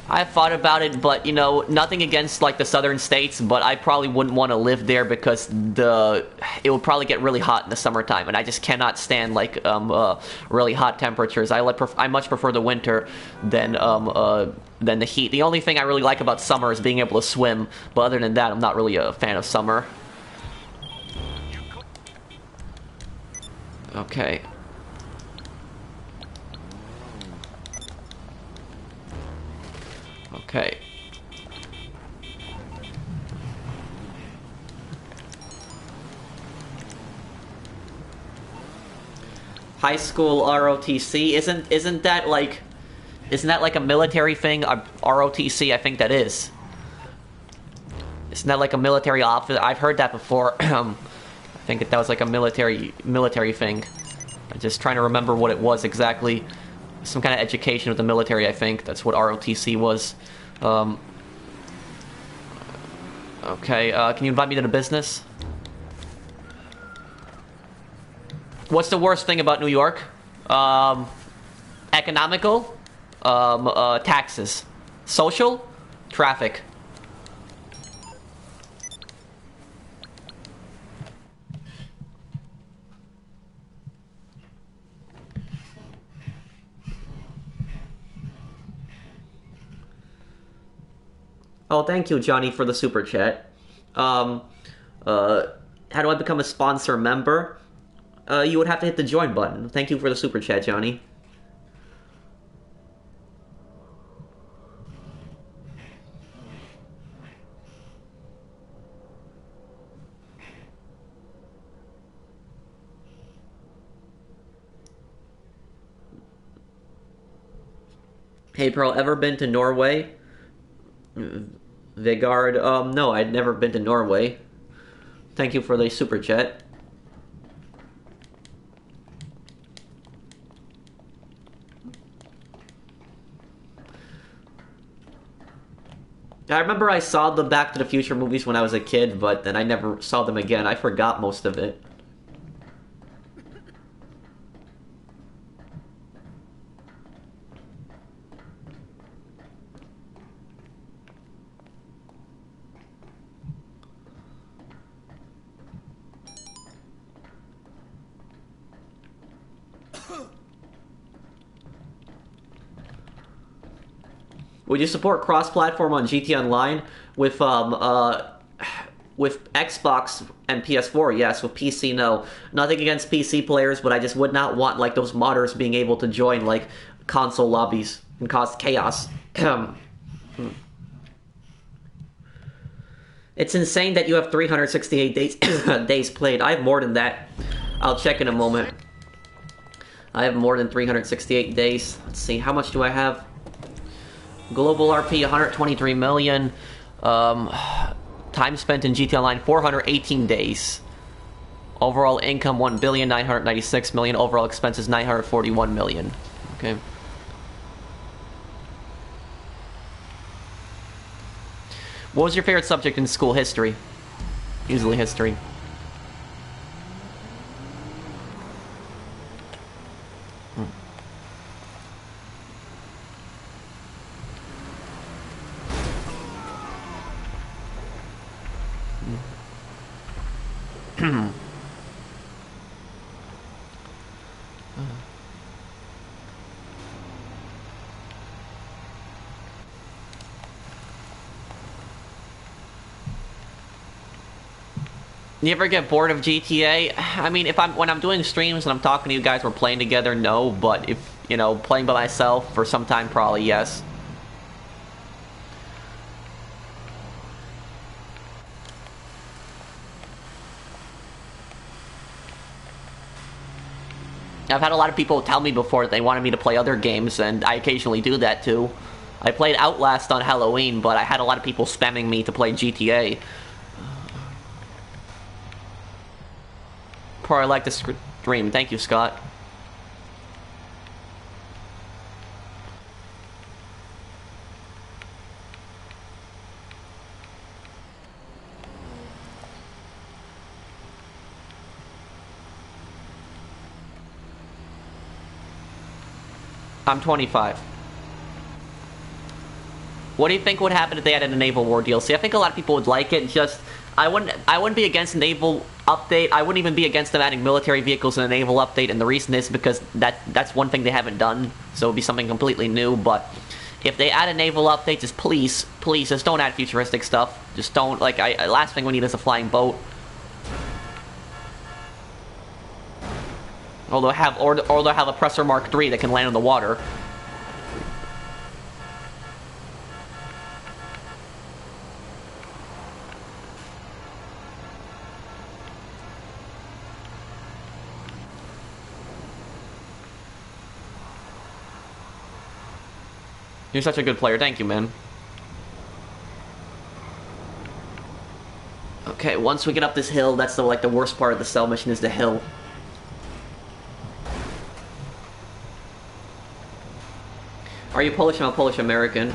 I've thought about it, but, you know, nothing against, like, the southern states, but I probably wouldn't want to live there because it would probably get really hot in the summertime, and I just cannot stand, like, really hot temperatures. I much prefer the winter than the heat. The only thing I really like about summer is being able to swim, but other than that, I'm not really a fan of summer. Okay. Okay. High school ROTC isn't that like a military thing? ROTC, I think that is. Isn't that like a military office? I've heard that before. I think that was like a military thing. I'm just trying to remember what it was exactly. Some kind of education with the military, I think. That's what ROTC was. Okay, can you invite me to the business? What's the worst thing about New York? Economical, taxes. Social, traffic. Oh, thank you, Johnny, for the super chat. How do I become a sponsor member? You would have to hit the join button. Thank you for the super chat, Johnny. Hey, Pearl, ever been to Norway? Vigard, no, I'd never been to Norway. Thank you for the super chat. I remember I saw the Back to the Future movies when I was a kid, but then I never saw them again. I forgot most of it. Would you support cross-platform on GT Online with Xbox and PS4? Yes. With PC, no. Nothing against PC players, but I just would not want like those modders being able to join like console lobbies and cause chaos. It's insane that you have 368 days played. I have more than that. I'll check in a moment. I have more than 368 days. Let's see, how much do I have? Global RP 123 million. Time spent in GT Online 418 days. Overall income 1,996,000,000. Overall expenses 941 million. Okay. What was your favorite subject in school? History. Usually history. You ever get bored of GTA? I mean, when I'm doing streams and I'm talking to you guys, we're playing together, no. But if, you know, playing by myself for some time, probably yes. I've had a lot of people tell me before that they wanted me to play other games, and I occasionally do that too. I played Outlast on Halloween, but I had a lot of people spamming me to play GTA. Probably like the stream. Thank you, Scott. I'm 25. What do you think would happen if they added a Naval War DLC? I think a lot of people would like it. Just I wouldn't be against a naval update. I wouldn't even be against them adding military vehicles in a naval update, and the reason is because that's one thing they haven't done, so it'd be something completely new. But if they add a naval update, just please just don't add futuristic stuff. Just don't, like, last thing we need is a flying boat. Or they'll have a Presser Mark III that can land on the water. You're such a good player. Thank you, man. Okay, once we get up this hill, that's the worst part of the cell mission is the hill. Are you Polish? I'm a Polish American.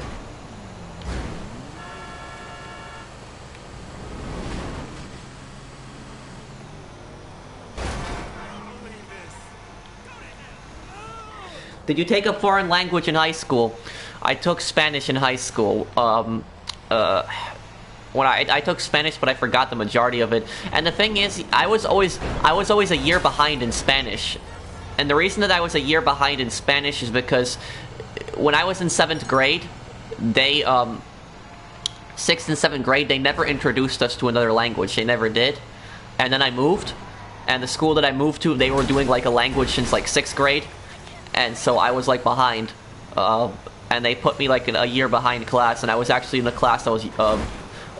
Did you take a foreign language in high school? I took Spanish in high school. When I took Spanish, but I forgot the majority of it. And the thing is, I was always a year behind in Spanish. And the reason that I was a year behind in Spanish is because when I was in 7th grade, they 6th and 7th grade, they never introduced us to another language. They never did. and then I moved, and the school that I moved to, they were doing like a language since like 6th grade, and so I was like behind, and they put me like a year behind class, and I was actually in the class that was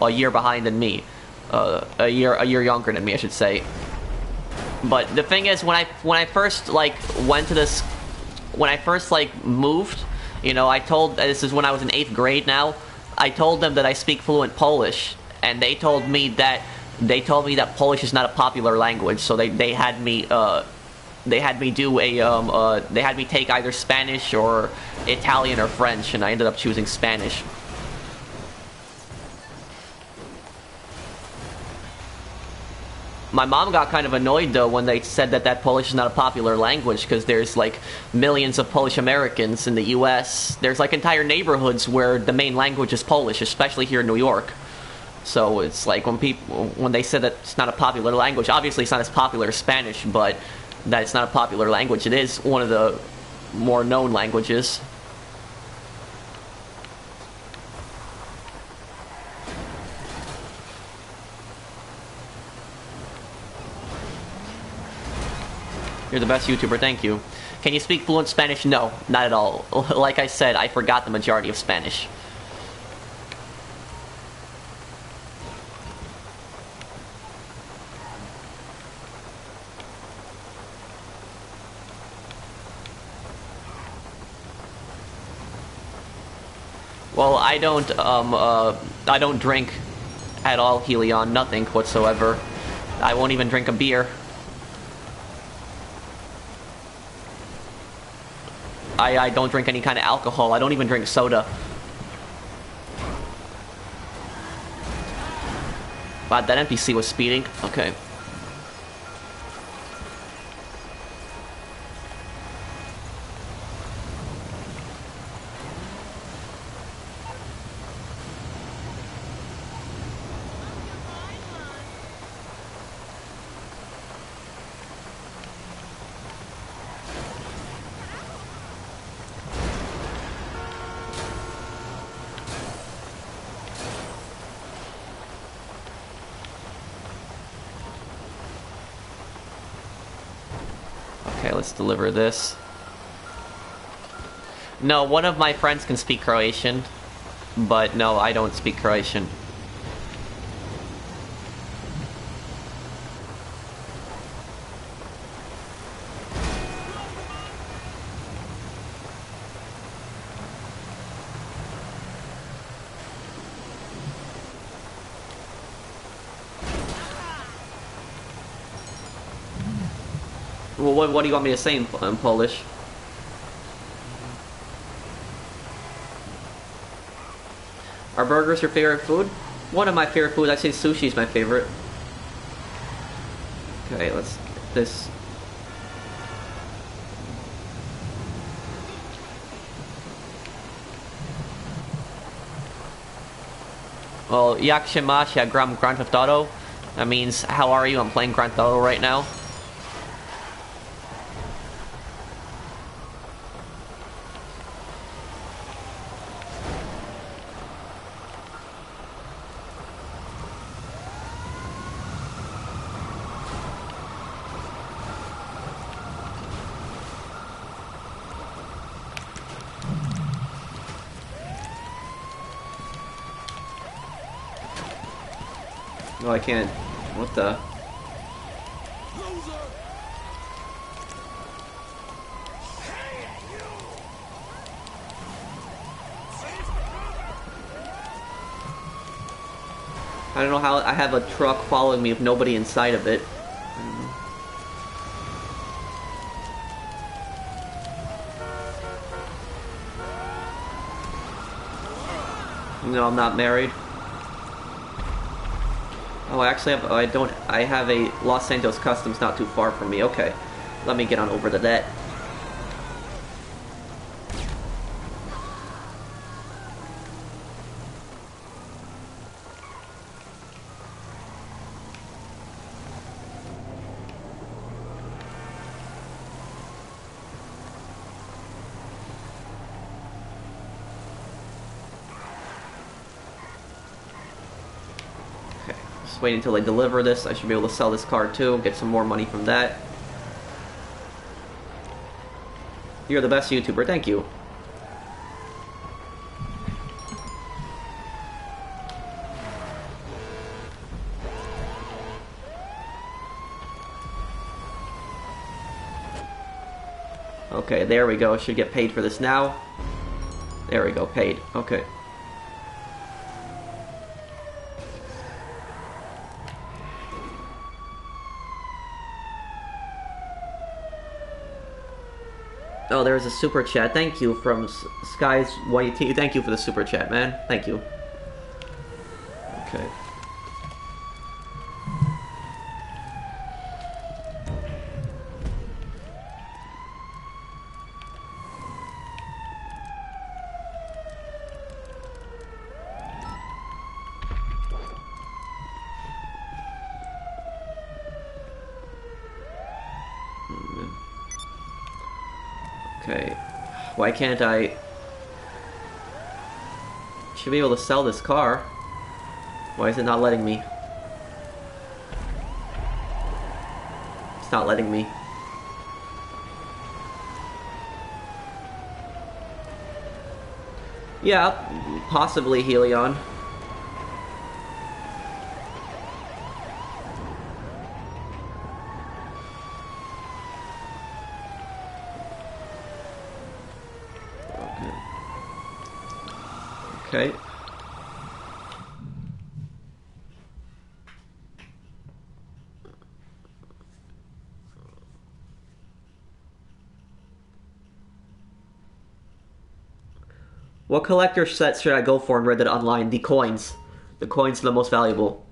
a year behind than me, a year younger than me, I should say. But the thing is, when I first like went to this, when I first like moved, you know, this is when I was in 8th grade now. I told them that I speak fluent Polish, and they told me that Polish is not a popular language, so they had me do they had me take either Spanish or Italian or French, and I ended up choosing Spanish. My mom got kind of annoyed though when they said that Polish is not a popular language, because there's like millions of Polish Americans in the US. There's like entire neighborhoods where the main language is Polish, especially here in New York. So it's like when they said that it's not a popular language, obviously it's not as popular as Spanish, but that it's not a popular language, it is one of the more known languages. You're the best YouTuber, thank you. Can you speak fluent Spanish? No, not at all. Like I said, I forgot the majority of Spanish. Well, I don't drink at all, Helion, nothing whatsoever. I won't even drink a beer. I don't drink any kind of alcohol. I don't even drink soda. Wow, that NPC was speeding. Okay. Okay, let's deliver this. No, one of my friends can speak Croatian, but no, I don't speak Croatian. Well, what do you want me to say in Polish? Are burgers your favorite food? One of my favorite foods. I'd say sushi is my favorite. Okay, let's get this. Well, jak się masz? Ja gram Grand Theft Auto. That means, how are you? I'm playing Grand Theft Auto right now. Oh, I can't. What the? I don't know how I have a truck following me with nobody inside of it. No, I'm not married. Oh, I actually have, I have a Los Santos Customs not too far from me. Okay, let me get on over to that. Just waiting until they deliver this. I should be able to sell this car too, get some more money from that. You're the best YouTuber, thank you. Okay, there we go. Should get paid for this now. There we go, paid. Okay. Oh, there's a super chat. Thank you from Skies YT. Thank you for the super chat, man. Thank you. Okay. Okay. Why can't I... Should be able to sell this car. Why is it not letting me? It's not letting me. Yeah, possibly Helion. Okay. What collector sets should I go for in Red Dead Online? The coins. The coins are the most valuable.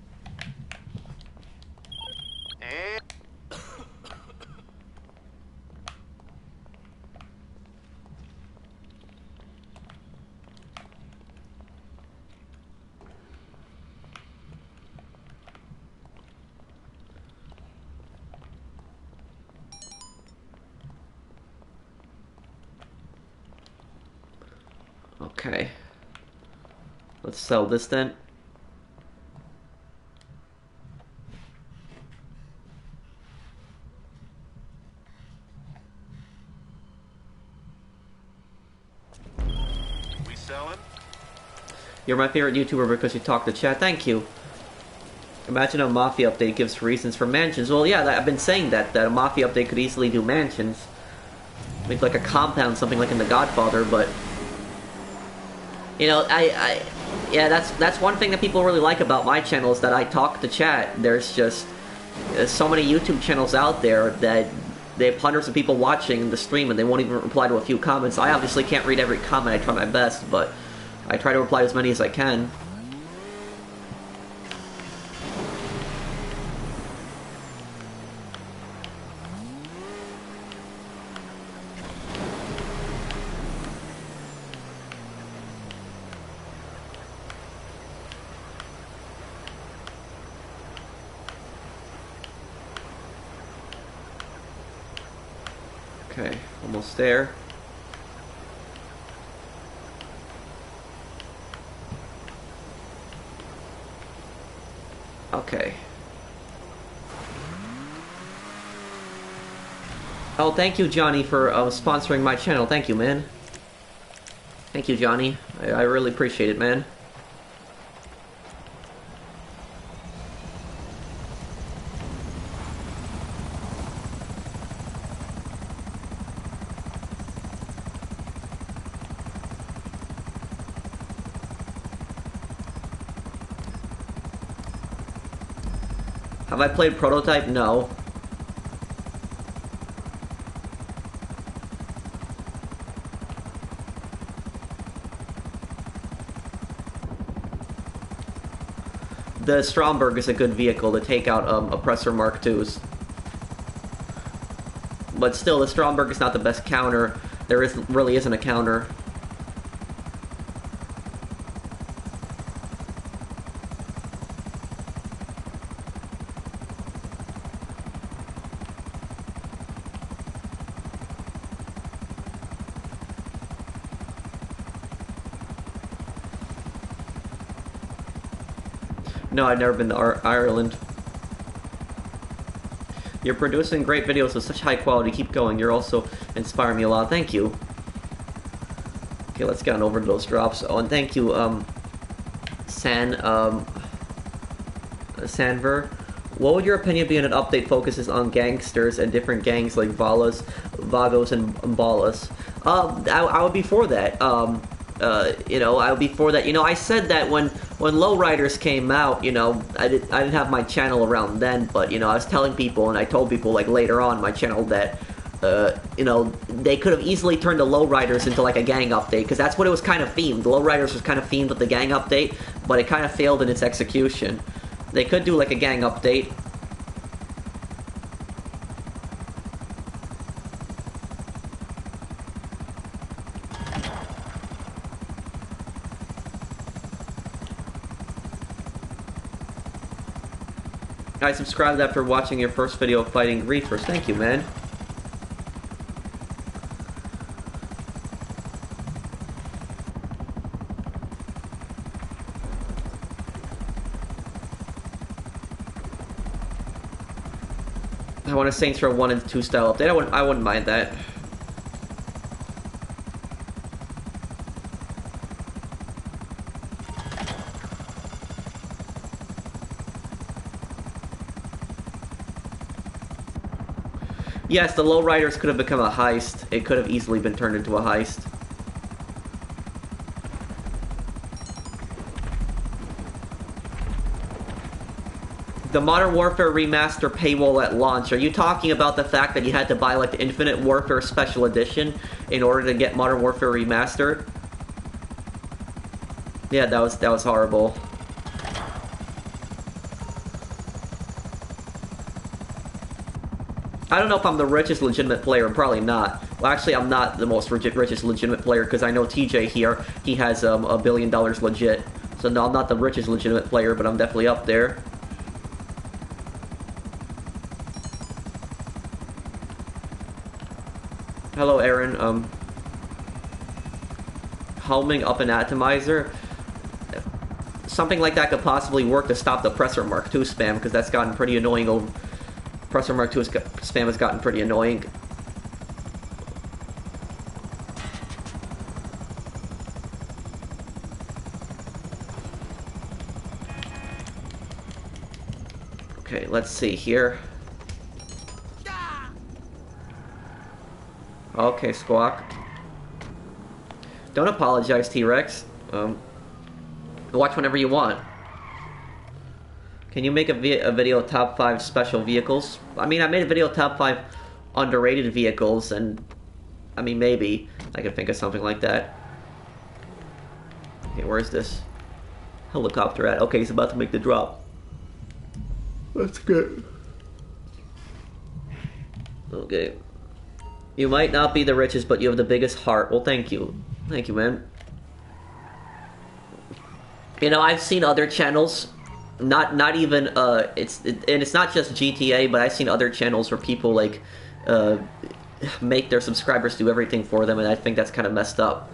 Okay. Let's sell this then.
We selling?
You're my favorite YouTuber because you talk to chat. Thank you. Imagine a Mafia update gives reasons for mansions. Well, yeah, I've been saying that a Mafia update could easily do mansions. Make like a compound, something like in The Godfather, but... You know, yeah, that's one thing that people really like about my channel is that I talk to chat. There's so many YouTube channels out there that they have hundreds of people watching the stream and they won't even reply to a few comments. I obviously can't read every comment. I try my best, but I try to reply to as many as I can. Okay, almost there. Okay. Oh, thank you, Johnny, for sponsoring my channel. Thank you, man. Thank you, Johnny. I really appreciate it, man. Have I played Prototype? No. The Stromberg is a good vehicle to take out Oppressor Mark IIs. But still, the Stromberg is not the best counter. There really isn't a counter. No, I've never been to Ireland. You're producing great videos with such high quality. Keep going. You're also inspiring me a lot. Thank you. Okay, let's get on over to those drops. Oh, and thank you, Sanver. What would your opinion be on an update focuses on gangsters and different gangs like Valas, Vagos, and Ballas? I would be for that. You know, I would be for that. You know, I said that when Lowriders came out, you know, I didn't have my channel around then, but, you know, I was telling people, and I told people, like, later on my channel that, you know, they could have easily turned the Lowriders into, like, a gang update, because that's what it was kind of themed. The Lowriders was kind of themed with the gang update, but it kind of failed in its execution. They could do, like, a gang update. I subscribed after watching your first video of fighting griefers. Thank you, man. I want a Saints Row 1 and 2 style update. I wouldn't mind that. Yes, the Lowriders could have become a heist. It could have easily been turned into a heist. The Modern Warfare Remaster paywall at launch. Are you talking about the fact that you had to buy, like, the Infinite Warfare Special Edition in order to get Modern Warfare Remastered? Yeah, that was horrible. I don't know if I'm the richest legitimate player. I'm probably not. Well, actually, I'm not the most richest legitimate player, because I know TJ here, he has $1 billion legit. So no, I'm not the richest legitimate player, but I'm definitely up there. Hello, Aaron. Homing up an atomizer. Something like that could possibly work to stop the Presser Mark II spam, because that's gotten pretty annoying. Presser Mark II spam has gotten pretty annoying. Okay, let's see here. Okay, Squawk. Don't apologize, T-Rex. Watch whenever you want. Can you make a video top 5 special vehicles? I mean, I made a video top 5 underrated vehicles, and I mean, maybe I could think of something like that. Okay, where's this helicopter at? Okay, he's about to make the drop. That's good. Okay. You might not be the richest, but you have the biggest heart. Well, thank you. Thank you, man. You know, I've seen other channels, not even, and it's not just GTA, but I've seen other channels where people, like, make their subscribers do everything for them, and I think that's kind of messed up.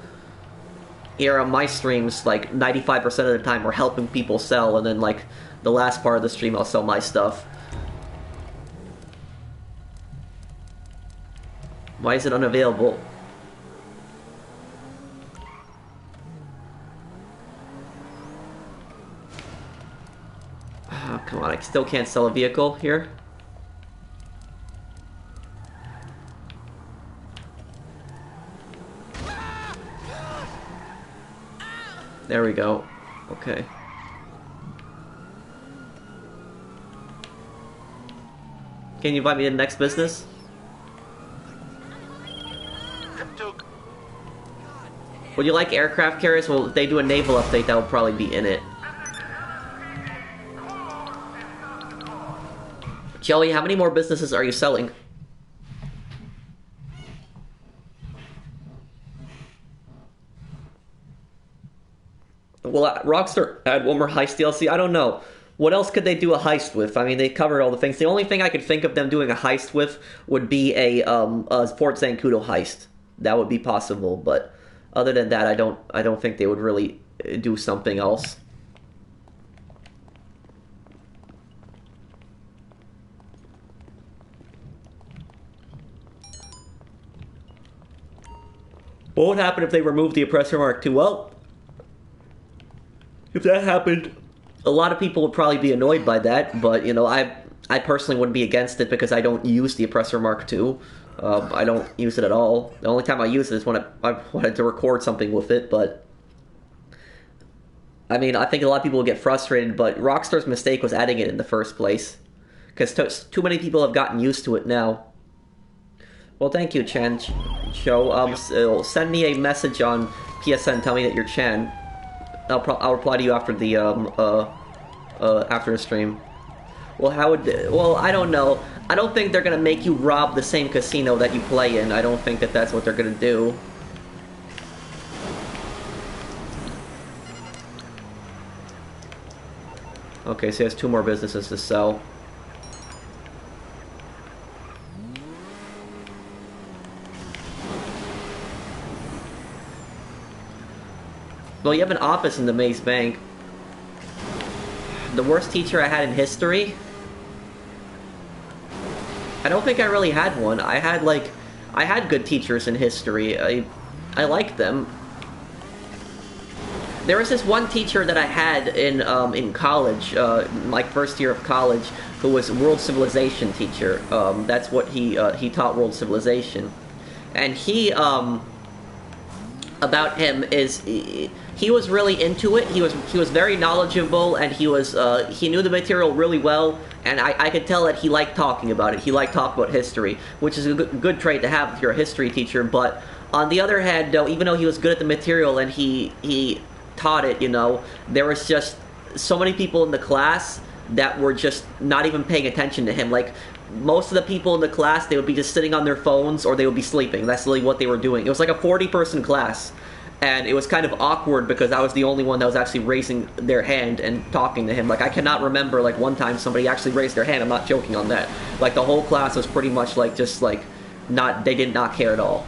Here on my streams, like, 95% of the time we're helping people sell, and then, like, the last part of the stream I'll sell my stuff. Why is it unavailable? Oh, come on, I still can't sell a vehicle here. There we go. Okay. Can you invite me to the next business? Would you like aircraft carriers? Well, if they do a naval update, that will probably be in it. Joey, how many more businesses are you selling? Well, Rockstar add one more heist DLC? I don't know. What else could they do a heist with? I mean, they covered all the things. The only thing I could think of them doing a heist with would be a Fort Zancudo heist. That would be possible, but other than that, I don't think they would really do something else. What would happen if they removed the oppressor mark too? Well, if that happened, a lot of people would probably be annoyed by that, but, you know, I personally wouldn't be against it because I don't use the oppressor mark II. I don't use it at all. The only time I use it is when I wanted to record something with it, but I mean, I think a lot of people will get frustrated, but Rockstar's mistake was adding it in the first place. Because too many people have gotten used to it now. Well, thank you, Chan Cho. Send me a message on PSN, tell me that you're Chan. I'll reply to you after the, after the stream. Well, I don't know. I don't think they're gonna make you rob the same casino that you play in. I don't think that that's what they're gonna do. Okay, so he has 2 more businesses to sell. Well, you have an office in the Maze Bank. The worst teacher I had in history? I don't think I really had one. I had good teachers in history. I liked them. There was this one teacher that I had in college, my first year of college, who was a world civilization teacher. That's what he taught, world civilization. And about him is he was really into it. He was very knowledgeable, and he knew the material really well. And I could tell that he liked talking about it. He liked talking about history, which is a good trait to have if you're a history teacher. But on the other hand, though, even though he was good at the material and he taught it, you know, there was just so many people in the class that were just not even paying attention to him. Like, most of the people in the class, they would be just sitting on their phones or they would be sleeping. That's really what they were doing. It was like a 40-person class, and it was kind of awkward because I was the only one that was actually raising their hand and talking to him. Like, I cannot remember, like, one time somebody actually raised their hand. I'm not joking on that. Like, the whole class was pretty much, like, just, like, they did not care at all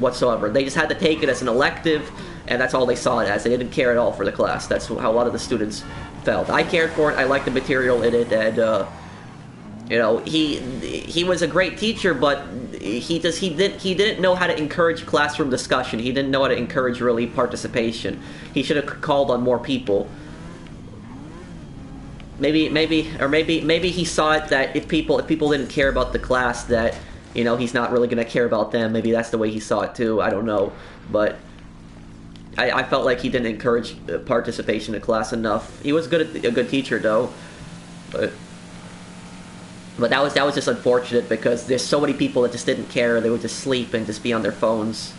whatsoever. They just had to take it as an elective, and that's all they saw it as. They didn't care at all for the class. That's how a lot of the students felt. I cared for it. I liked the material in it, and, you know, he was a great teacher, but he didn't know how to encourage classroom discussion. He didn't know how to encourage really participation. He should have called on more people. Maybe he saw it that if people didn't care about the class, that, you know, he's not really gonna care about them. Maybe that's the way he saw it too. I don't know, but I felt like he didn't encourage participation in class enough. He was a good teacher though, but that was just unfortunate because there's so many people that just didn't care. They would just sleep and just be on their phones.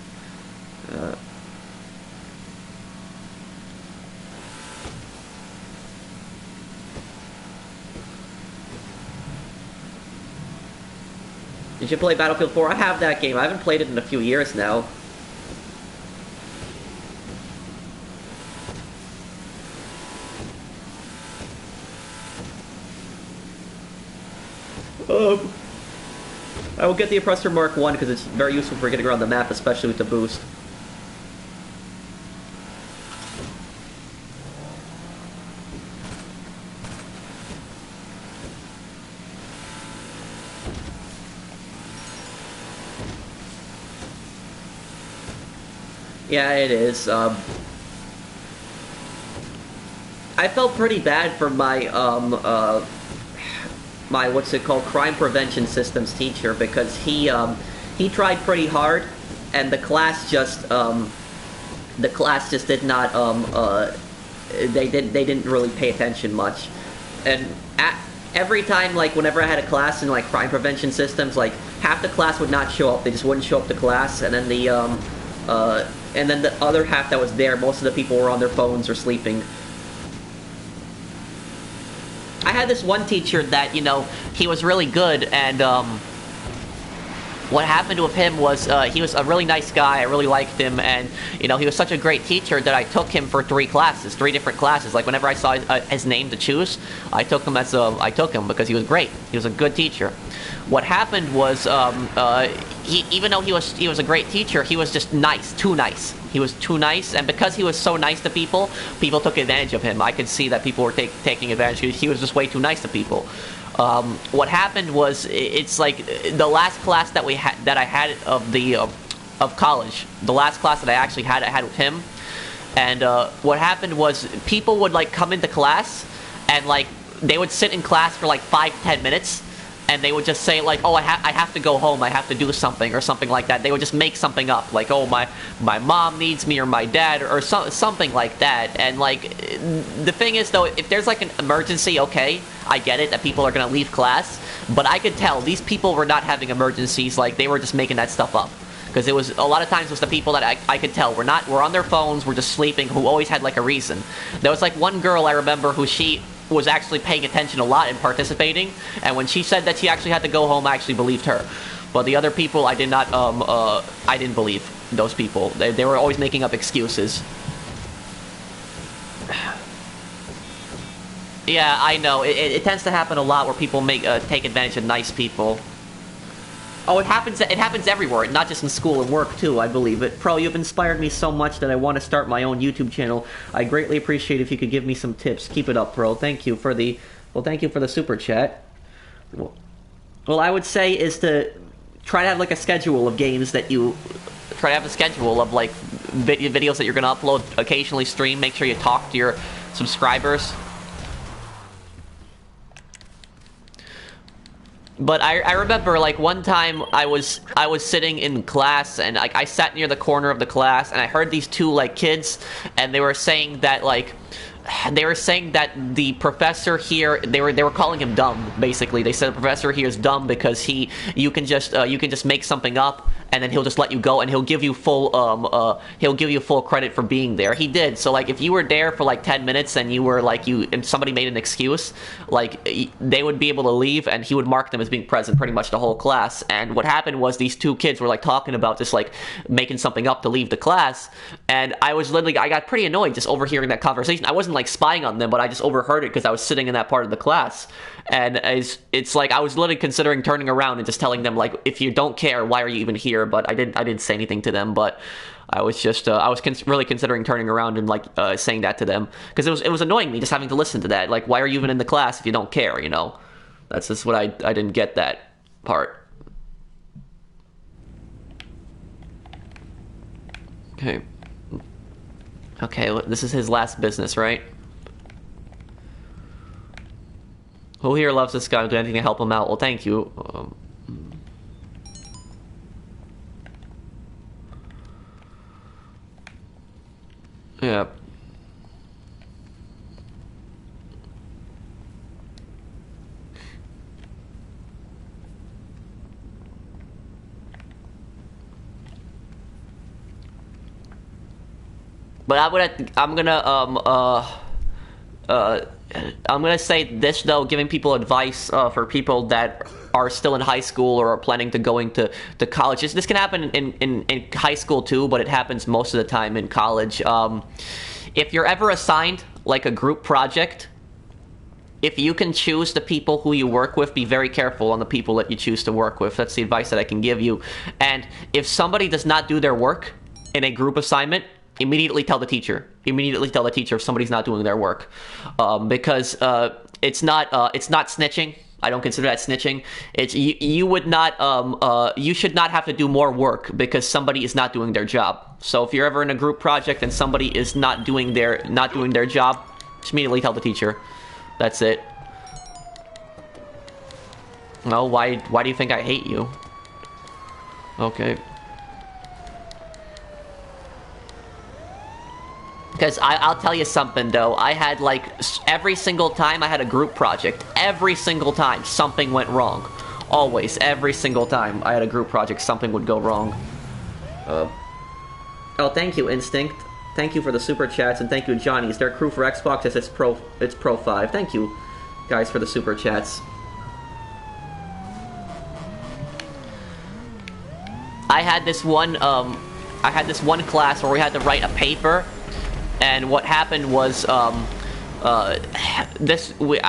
Did you play Battlefield 4? I have that game. I haven't played it in a few years now. I will get the Oppressor Mark 1 because it's very useful for getting around the map, especially with the boost. Yeah, it is. I felt pretty bad for my, my, what's it called, crime prevention systems teacher, because he tried pretty hard, and the class just did not, they didn't really pay attention much. And every time, like, whenever I had a class in, like, crime prevention systems, like, half the class would not show up. They just wouldn't show up to class, and then the other half that was there, most of the people were on their phones or sleeping. I had this one teacher that, you know, he was really good, and what happened with him was he was a really nice guy. I really liked him, and, you know, he was such a great teacher that I took him for 3 different classes. Like, whenever I saw his name to choose, I took him because he was great. He was a good teacher. What happened was, even though he was a great teacher, he was just too nice. He was too nice, and because he was so nice to people, people took advantage of him. I could see that people were taking advantage because he was just way too nice to people. What happened was, it's like the last class that I had of the of college. The last class that I actually had, I had with him. And what happened was people would like come into class and like they would sit in class for like 5-10 minutes and they would just say like, oh, I have to go home, I have to do something or something like that. They would just make something up like, oh, my mom needs me or my dad or something like that. And like the thing is though, if there's like an emergency, okay, I get it that people are gonna leave class, but I could tell these people were not having emergencies, like they were just making that stuff up. Because it was, a lot of times it was the people that I could tell were on their phones, were just sleeping, who always had like a reason. There was like one girl I remember who she was actually paying attention a lot and participating, and when she said that she actually had to go home, I actually believed her. But the other people, I did not, I didn't believe those people. They were always making up excuses. Yeah, I know. It tends to happen a lot where people take advantage of nice people. Oh, it happens everywhere, not just in school and work, too, I believe it. Pro, you've inspired me so much that I want to start my own YouTube channel. I greatly appreciate if you could give me some tips. Keep it up, Pro. Thank you for the super chat. Well, I would say is to try to have, like, a schedule of games that you... Try to have a schedule of, like, videos that you're going to upload, occasionally stream. Make sure you talk to your subscribers. But I remember, like, one time I was sitting in class, and like I sat near the corner of the class, and I heard these two like kids, and they were saying that the professor here, they were calling him dumb. Basically, they said the professor here is dumb because you can just make something up, and then he'll just let you go, and he'll give you full credit for being there. He did. So like if you were there for like 10 minutes and and somebody made an excuse, like they would be able to leave, and he would mark them as being present pretty much the whole class. And what happened was these two kids were like talking about just like making something up to leave the class, and I got pretty annoyed just overhearing that conversation. I wasn't like spying on them, but I just overheard it because I was sitting in that part of the class. And it's like I was literally considering turning around and just telling them like, if you don't care, why are you even here? But I didn't say anything to them. But I was just really considering turning around and like saying that to them, because it was annoying me just having to listen to that. Like, why are you even in the class if you don't care? You know, that's just what I didn't get that part. Okay, this is his last business, right? Who here loves this guy? Do anything to help him out? Well, thank you. Yeah. But I'm gonna say this though, giving people advice for people that are still in high school or are planning to going to college. This can happen in high school too, but it happens most of the time in college. If you're ever assigned like a group project, if you can choose the people who you work with, be very careful on the people that you choose to work with. That's the advice that I can give you. And if somebody does not do their work in a group assignment, immediately tell the teacher. Immediately tell the teacher if somebody's not doing their work, because it's not snitching. I don't consider that snitching. It's you would not you should not have to do more work because somebody is not doing their job. So if you're ever in a group project and somebody is not doing their job, just immediately tell the teacher. That's it. Well, why do you think I hate you? Okay. Because I'll tell you something, though. I had, like, every single time I had a group project, every single time, something went wrong. Always, every single time I had a group project, something would go wrong. Oh, thank you, Instinct. Thank you for the super chats, and thank you, Johnny. Is there a crew for Xbox? Yes, it's Pro 5. Thank you, guys, for the super chats. I had this one class where we had to write a paper. And what happened was, I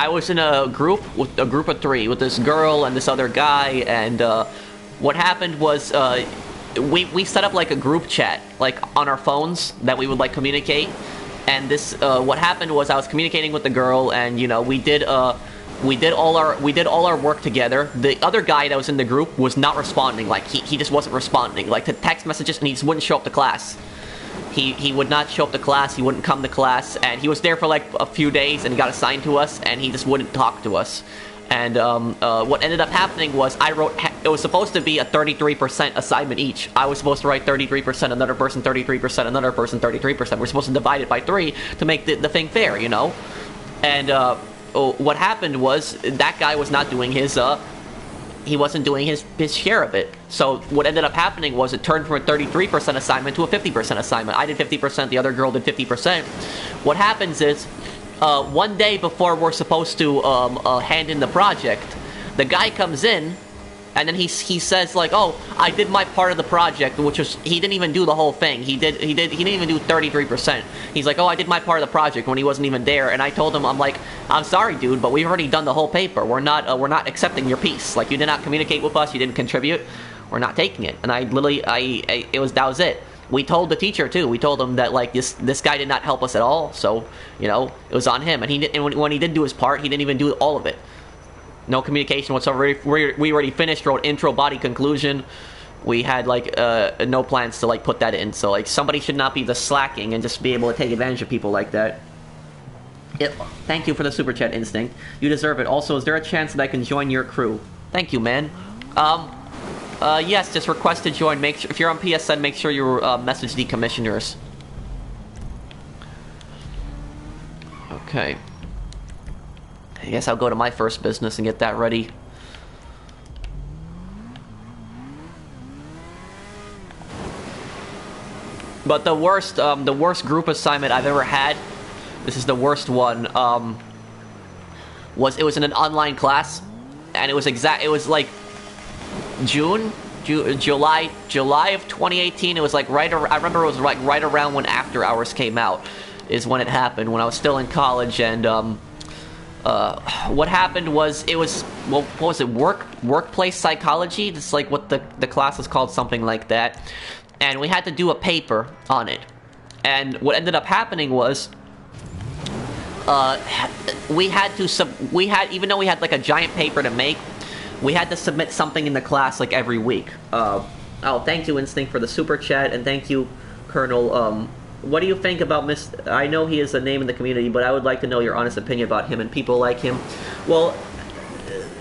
was in a group of 3 with this girl and this other guy, and what happened was we set up like a group chat like on our phones that we would like communicate. And this what happened was I was communicating with the girl, and you know we did We did all our work together. The other guy that was in the group was not responding. Like he just wasn't responding. Like to text messages, and he just wouldn't show up to class. He would not show up to class. He wouldn't come to class, and he was there for like a few days, and he got assigned to us, and he just wouldn't talk to us. And what ended up happening was I wrote. It was supposed to be a 33% assignment each. I was supposed to write 33%, another person 33%, another person 33%. We're supposed to divide it by 3 to make the thing fair, you know. And what happened was that guy was not doing his. He wasn't doing his share of it. So what ended up happening was it turned from a 33% assignment to a 50% assignment. I did 50%, the other girl did 50%. What happens is, one day before we're supposed to hand in the project, the guy comes in, and then he says like, "Oh, I did my part of the project," which was he didn't even do the whole thing. He didn't even do 33%. He's like, "Oh, I did my part of the project," when he wasn't even there. And I told him, I'm like, "I'm sorry, dude, but we've already done the whole paper. We're not accepting your piece. Like, you did not communicate with us. You didn't contribute. We're not taking it." And I literally, that was it. We told the teacher too. We told him that like this guy did not help us at all. So you know it was on him. And when he did do his part, he didn't even do all of it. No communication whatsoever. We already finished, wrote intro, body, conclusion. We had like no plans to like put that in. So like somebody should not be the slacking and just be able to take advantage of people like that. Thank you for the super chat, Instinct. You deserve it. Also, is there a chance that I can join your crew? Thank you, man. Yes, just request to join. Make sure if you're on PSN, make sure you message the commissioners. Okay. I guess I'll go to my first business and get that ready. But the worst group assignment I've ever had, this is the worst one, was in an online class, and it was like July of 2018. It was like I remember it was like right around when After Hours came out, is when it happened, when I was still in college. And what happened was what was it, workplace psychology? It's like what the class is called, something like that. And we had to do a paper on it. And what ended up happening was even though we had like a giant paper to make, we had to submit something in the class like every week. Thank you, Instinct, for the super chat, and thank you, Colonel. What do you think about I know he is a name in the community, but I would like to know your honest opinion about him and people like him. Well,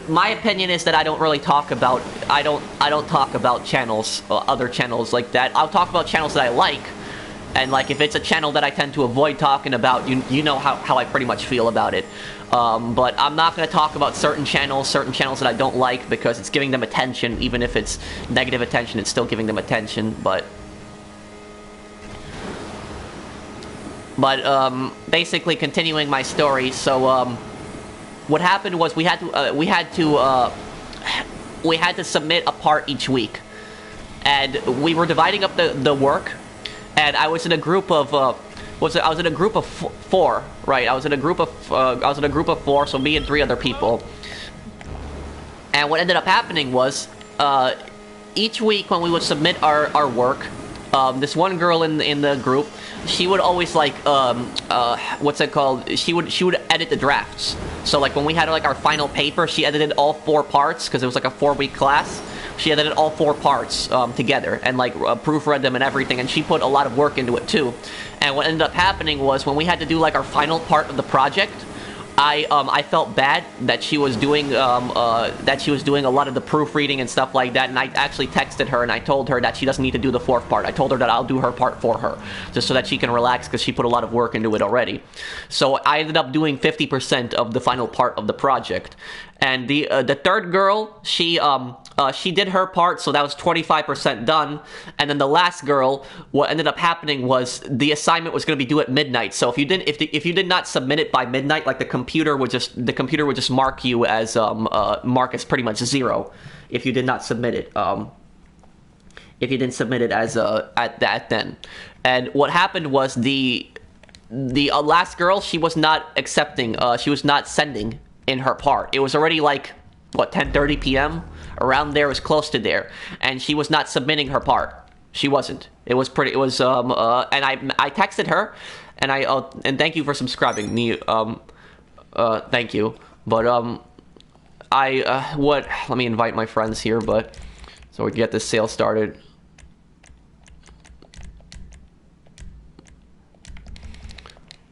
my opinion is that I don't really talk about. I don't talk about channels, other channels like that. I'll talk about channels that I like, and like if it's a channel that I tend to avoid talking about, you know how I pretty much feel about it. But I'm not going to talk about certain channels that I don't like, because it's giving them attention. Even if it's negative attention, it's still giving them attention. But basically, continuing my story. So what happened was we had to submit a part each week, and we were dividing up the work. And I was in a group of I was in a group of 4, right? I was in a group of 4, so me and 3 other people. And what ended up happening was each week when we would submit our work, this one girl in the group, she would always like what's it called? She would edit the drafts. So like when we had like our final paper, she edited all 4 parts, because it was like a 4-week class. She edited all 4 parts together and like proofread them and everything, and she put a lot of work into it too. And what ended up happening was when we had to do like our final part of the project, I felt bad that she was doing a lot of the proofreading and stuff like that, and I actually texted her and I told her that she doesn't need to do the 4th part. I told her that I'll do her part for her, just so that she can relax, because she put a lot of work into it already. So I ended up doing 50% of the final part of the project. And the 3rd girl, she did her part, so that was 25% done. And then the last girl, what ended up happening was the assignment was going to be due at midnight. So if you did not submit it by midnight, like the computer would just mark you as pretty much 0 if you did not submit it. If you didn't submit it as at that then. And what happened was the last girl, she was not accepting. She was not sending in her part. It was already like 10:30 p.m. around there. It was close to there, and she was not submitting her part. She wasn't. And I texted her, and and thank you for subscribing me. Thank you. But let me invite my friends here, but so we can get this sale started.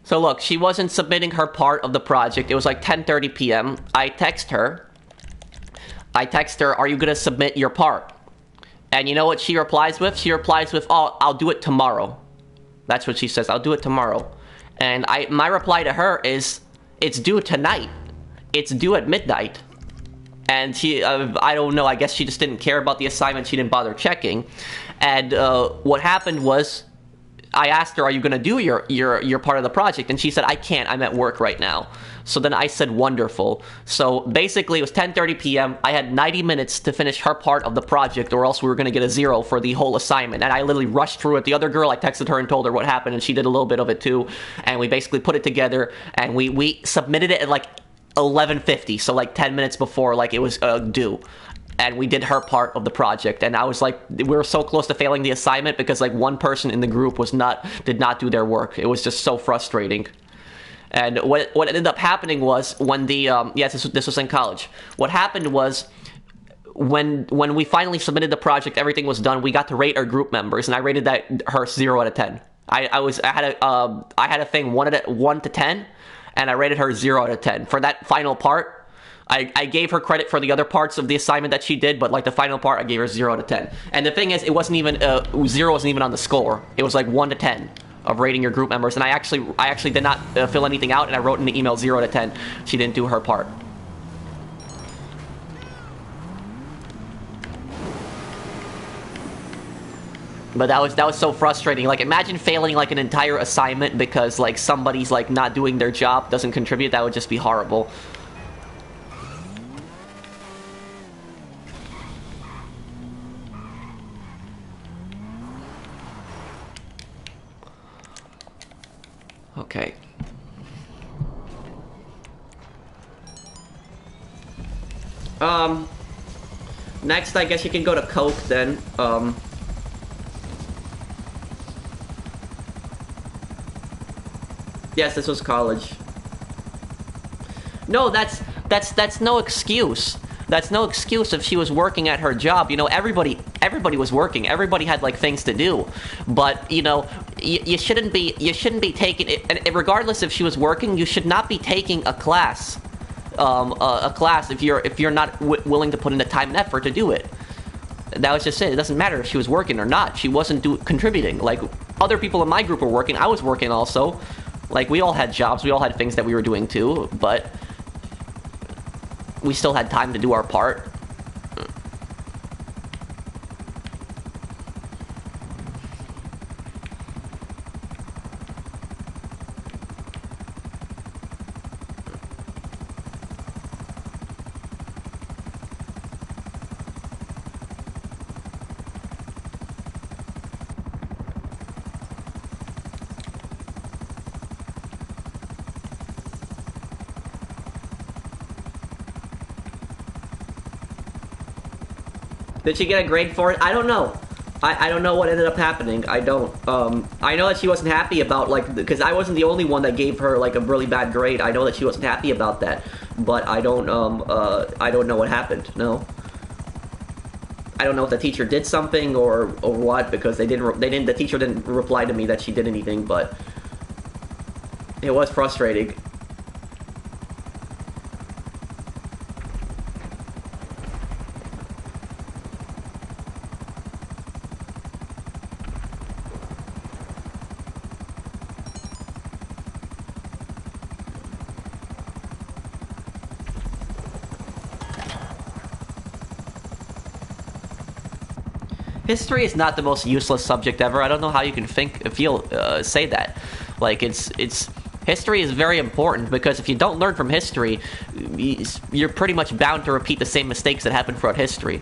So look, she wasn't submitting her part of the project. It was like 10:30 p.m. I text her, are you gonna submit your part? And you know what she replies with? She replies with, oh, I'll do it tomorrow. That's what she says, I'll do it tomorrow. And my reply to her is, it's due tonight. It's due at midnight. And she, I don't know, I guess she just didn't care about the assignment. She didn't bother checking. And what happened was, I asked her, are you going to do your part of the project? And she said, I can't, I'm at work right now. So then I said, wonderful. So basically it was 10:30 p.m. I had 90 minutes to finish her part of the project, or else we were going to get a 0 for the whole assignment. And I literally rushed through it. The other girl, I texted her and told her what happened, and she did a little bit of it too. And we basically put it together, and we submitted it at like 11:50, so like 10 minutes before like it was due. And we did her part of the project, and I was like, we were so close to failing the assignment because like one person in the group did not do their work. It was just so frustrating. And what ended up happening was when the this was in college. What happened was when we finally submitted the project, everything was done. We got to rate our group members, and I rated her 0 out of 10. I had a thing 1 to 10, and I rated her 0 out of 10 for that final part. I gave her credit for the other parts of the assignment that she did, but like the final part, I gave her 0 out of 10. And the thing is, it wasn't even 0 wasn't even on the score. It was like 1 to 10 of rating your group members. And I actually did not fill anything out, and I wrote in the email 0 to 10. She didn't do her part. But that was so frustrating. Like, imagine failing like an entire assignment because like somebody's like not doing their job, doesn't contribute. That would just be horrible. Okay. Next, I guess you can go to Coke then. Yes, this was college. No, that's no excuse. That's no excuse if she was working at her job. You know, everybody was working. Everybody had like things to do. But you know, you shouldn't be taking it. And regardless if she was working, you should not be taking a class. A class if you're not willing to put in the time and effort to do it. That was just it. It doesn't matter if she was working or not. She wasn't contributing. Like other people in my group were working. I was working also. Like we all had jobs. We all had things that we were doing too. But we still had time to do our part. Did she get a grade for it? I don't know. I don't know what ended up happening. I don't. I know that she wasn't happy about, like, because I wasn't the only one that gave her, like, a really bad grade. I know that she wasn't happy about that. But I don't know what happened. No. I don't know if the teacher did something or what, because the teacher didn't reply to me that she did anything, but it was frustrating. History is not the most useless subject ever. I don't know how you can say that. Like, history is very important, because if you don't learn from history, you're pretty much bound to repeat the same mistakes that happened throughout history.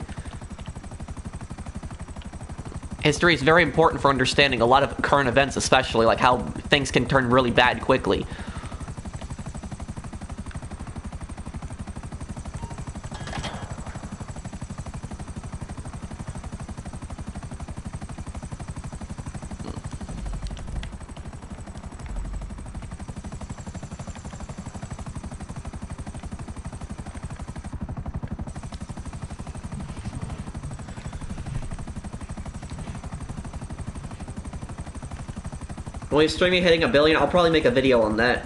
History is very important for understanding a lot of current events, especially, like how things can turn really bad quickly. When you're streaming hitting 1 billion, I'll probably make a video on that.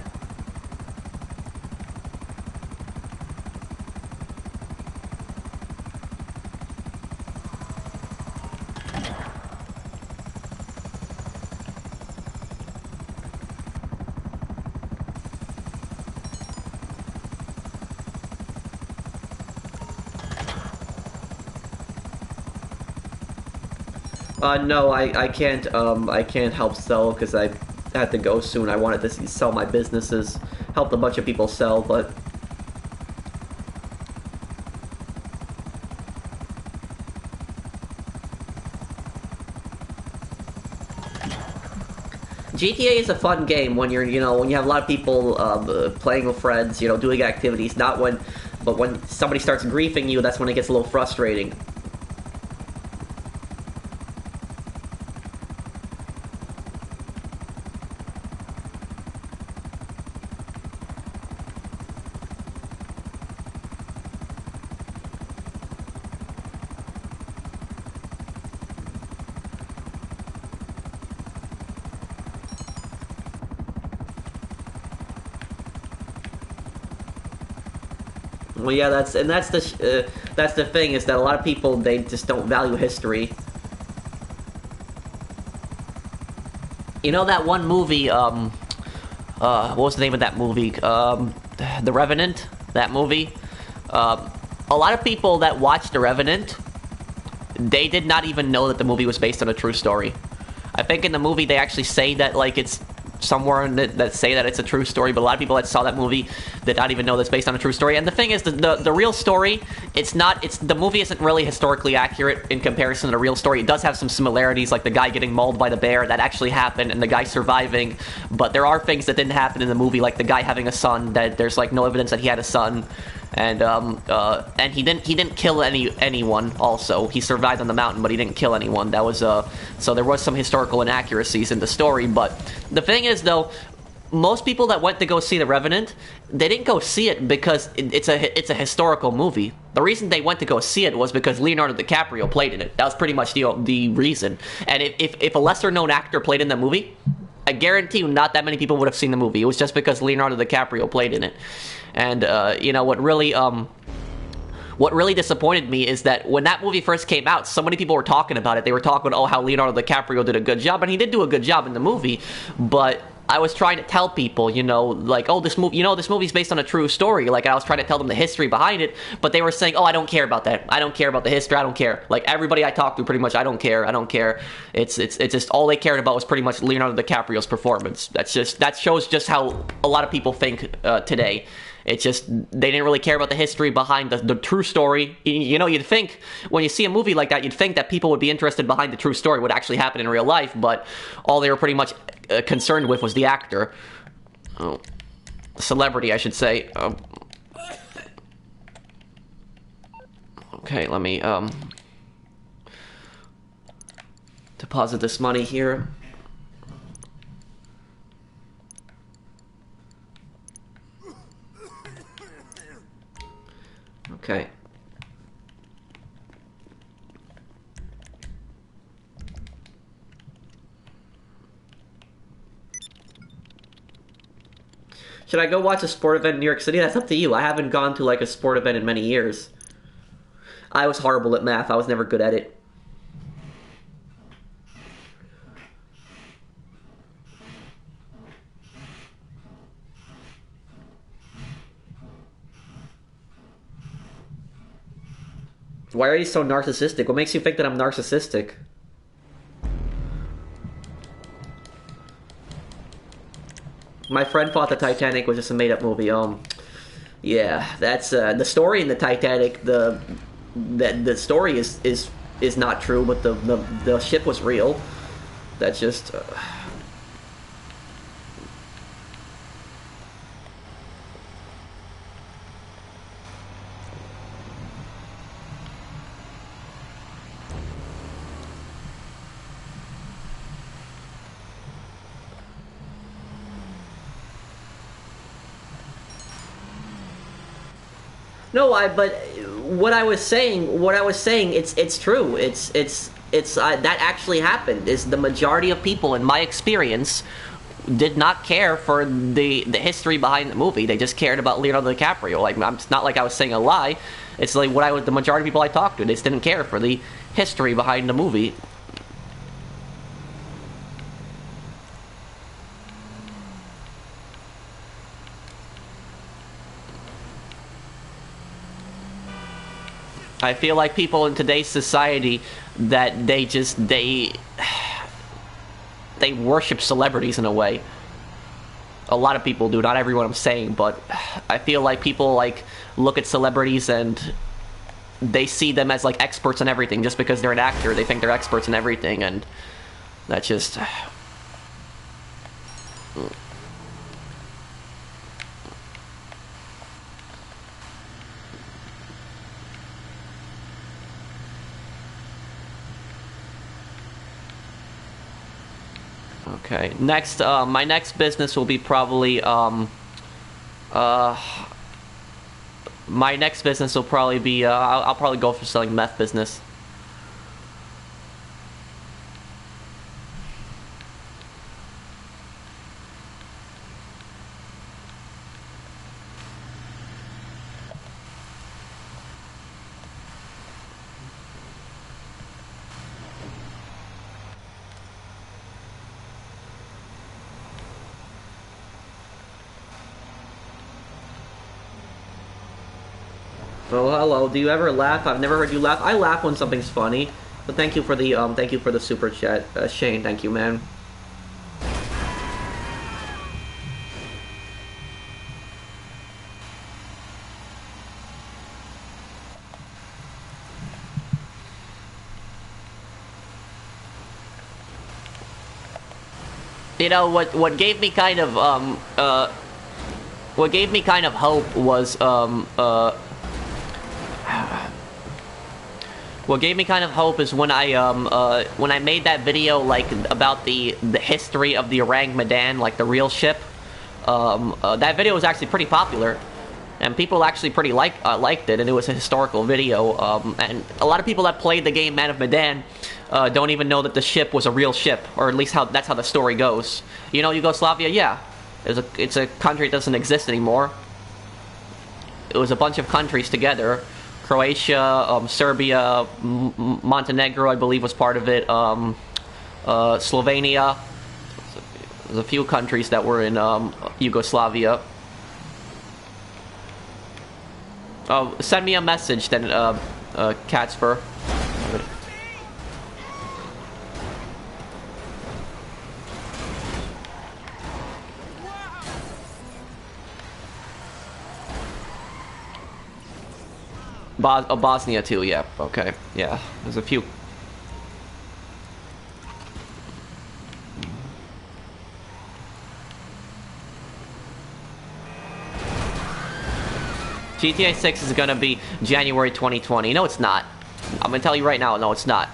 No, I can't help sell because I had to go soon. I wanted to sell my businesses, helped a bunch of people sell, but GTA is a fun game when you're, when you have a lot of people playing with friends, doing activities. But when somebody starts griefing you, that's when it gets a little frustrating. Well, yeah, that's the thing, is that a lot of people, they just don't value history. You know that one movie, what was the name of that movie? The Revenant, that movie? A lot of people that watched The Revenant, they did not even know that the movie was based on a true story. I think in the movie they actually say that, like, it's somewhere in it that say that it's a true story, but a lot of people that saw that movie did not even know that's based on a true story. And the thing is, the real story, the movie isn't really historically accurate in comparison to the real story. It does have some similarities, like the guy getting mauled by the bear, that actually happened, and the guy surviving, but there are things that didn't happen in the movie, like the guy having a son, that there's like no evidence that he had a son. And he didn't kill anyone. Also, he survived on the mountain, but he didn't kill anyone. That was so there was some historical inaccuracies in the story. But the thing is, though, most people that went to go see The Revenant, they didn't go see it because it's a historical movie. The reason they went to go see it was because Leonardo DiCaprio played in it. That was pretty much the reason. And if a lesser known actor played in that movie, I guarantee you not that many people would have seen the movie. It was just because Leonardo DiCaprio played in it. And what really disappointed me is that when that movie first came out, so many people were talking about it. They were talking, oh, how Leonardo DiCaprio did a good job, and he did do a good job in the movie. But I was trying to tell people, like, oh, this movie's based on a true story. Like, I was trying to tell them the history behind it, but they were saying, oh, I don't care about that. I don't care about the history. I don't care. Like, everybody I talked to, pretty much, I don't care. It's just all they cared about was pretty much Leonardo DiCaprio's performance. That shows just how a lot of people think today. It's just, they didn't really care about the history behind the true story. You'd think, when you see a movie like that, you'd think that people would be interested behind the true story, what actually happened in real life, but all they were pretty much concerned with was the actor. Oh, celebrity, I should say. Okay, let me, deposit this money here. Okay. Should I go watch a sport event in New York City? That's up to you. I haven't gone to like a sport event in many years. I was horrible at math. I was never good at it. Why are you so narcissistic? What makes you think that I'm narcissistic? My friend thought the Titanic was just a made-up movie. Yeah, that's the story in the Titanic. The story is not true, but the ship was real. That's just. No, but what I was saying, it's true. It's that actually happened. Is the majority of people, in my experience, did not care for the history behind the movie. They just cared about Leonardo DiCaprio. Like, it's not like I was saying a lie. It's like the majority of people I talked to, they just didn't care for the history behind the movie. I feel like people in today's society that they worship celebrities in a way. A lot of people do, not everyone I'm saying, but I feel like people like look at celebrities and they see them as like experts in everything. Just because they're an actor, they think they're experts in everything, and that's just... Okay, next, my next business will be probably, my next business will probably be, I'll probably go for selling meth business. Oh, hello. Do you ever laugh? I've never heard you laugh. I laugh when something's funny. But thank you for the super chat, Shane. Thank you, man. You know what gave me kind of what gave me kind of hope was what gave me kind of hope is when I made that video like about the history of the Orang Medan, like the real ship. That video was actually pretty popular, and people actually pretty liked it, and it was a historical video. And a lot of people that played the game Man of Medan don't even know that the ship was a real ship, or at least that's how the story goes. You know, Yugoslavia, yeah, it's a country that doesn't exist anymore. It was a bunch of countries together. Croatia, Serbia, Montenegro, I believe, was part of it. Slovenia. There's a few countries that were in Yugoslavia. Oh, send me a message then, Catspur. Bosnia too, yeah. Okay, yeah. There's a few. GTA 6 is gonna be January 2020. No, it's not. I'm gonna tell you right now, no, it's not.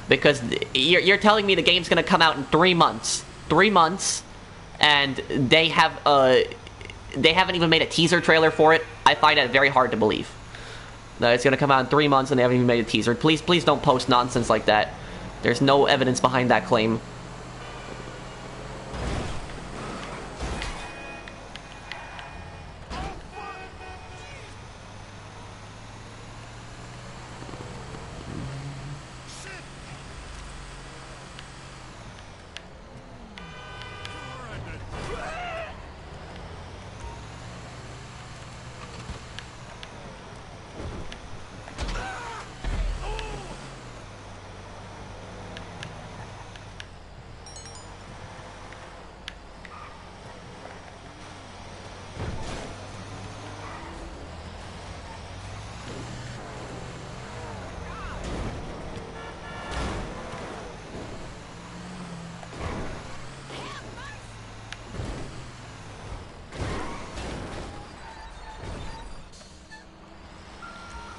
Because you're telling me the game's gonna come out in 3 months. 3 months, and they haven't even made a teaser trailer for it. I find that very hard to believe. It's gonna come out in 3 months and they haven't even made a teaser. Please don't post nonsense like that. There's no evidence behind that claim.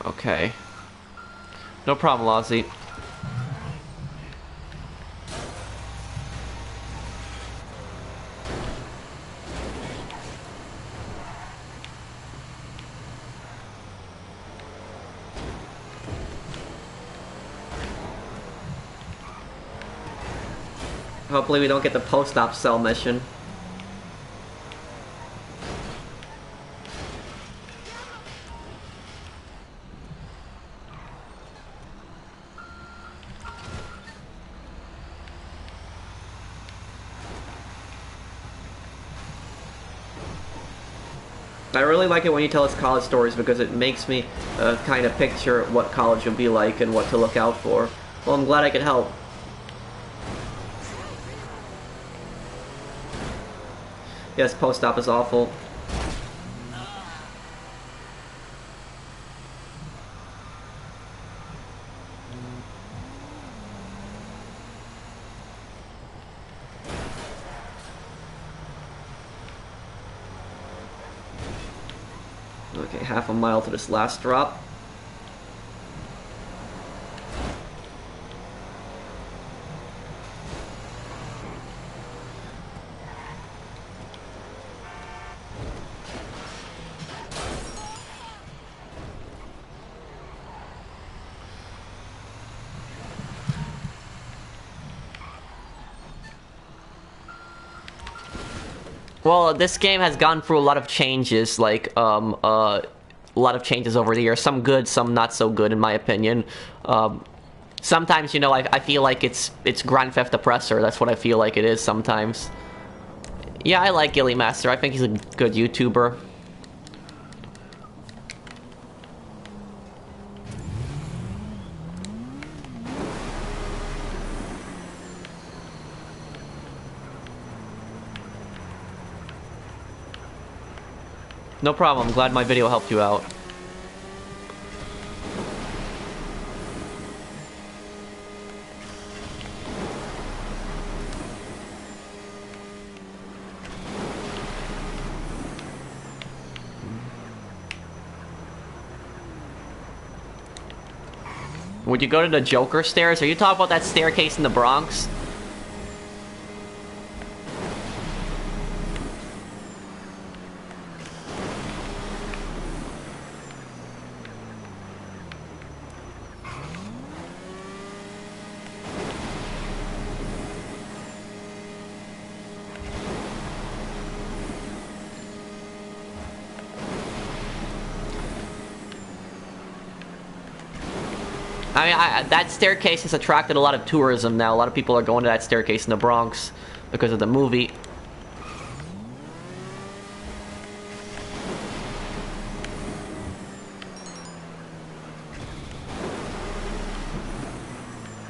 Okay. No problem, Ozzy. Hopefully we don't get the post-op cell mission. I really like it when you tell us college stories because it makes me kind of picture what college would be like and what to look out for. Well, I'm glad I could help. Yes, post-op is awful. Okay, half a mile to this last drop. Well, this game has gone through a lot of changes, like, a lot of changes over the years. Some good, some not so good, in my opinion. Sometimes, you know, I feel like it's Grand Theft Oppressor. That's what I feel like it is sometimes. Yeah, I like Gilly Master. I think he's a good YouTuber. No problem. I'm glad my video helped you out. Would you go to the Joker stairs? Are you talking about that staircase in the Bronx? I mean, that staircase has attracted a lot of tourism now. A lot of people are going to that staircase in the Bronx because of the movie.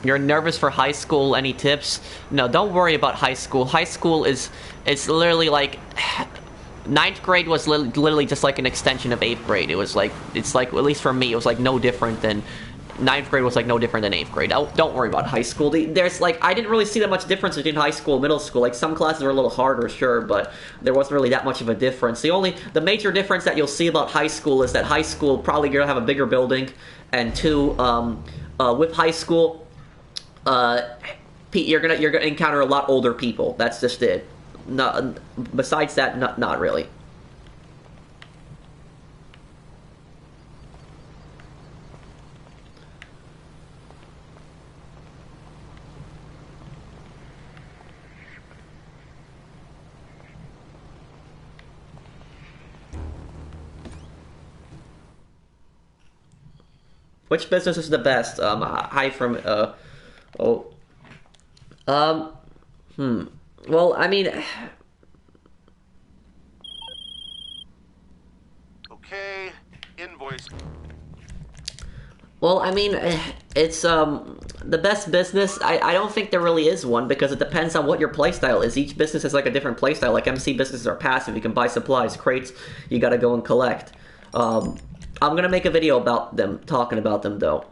You're nervous for high school? Any tips? No, don't worry about high school. High school it's literally like... 9th grade was literally just like an extension of 8th grade. It's like, at least for me, it was like no different than... 9th grade was like no different than 8th grade. Don't worry about high school. There's like, I didn't really see that much difference between high school and middle school. Like, some classes were a little harder, sure, but there wasn't really that much of a difference. The major difference that you'll see about high school is that high school, probably you're gonna have a bigger building, and two, with high school, you're gonna encounter a lot older people. That's just it. No, besides that, not really. Which business is the best? Hi from, oh. Well, I mean...
Okay, invoice.
Well, I mean, it's, the best business, I don't think there really is one, because it depends on what your playstyle is. Each business has like a different playstyle. Like, MC businesses are passive. You can buy supplies, crates, you gotta go and collect. I'm gonna make a video about them, talking about them, though.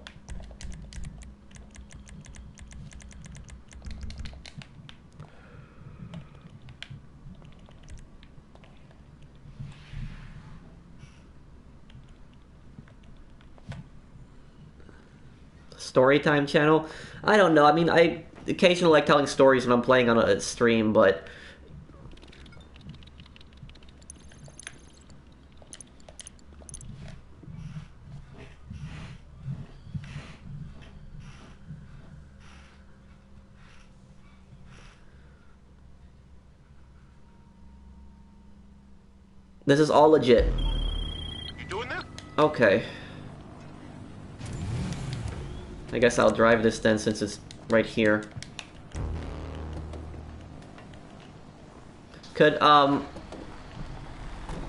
Storytime channel? I don't know. I mean, I occasionally like telling stories when I'm playing on a stream, but... This is all legit.
You doing this?
Okay. I guess I'll drive this then, since it's right here. Could,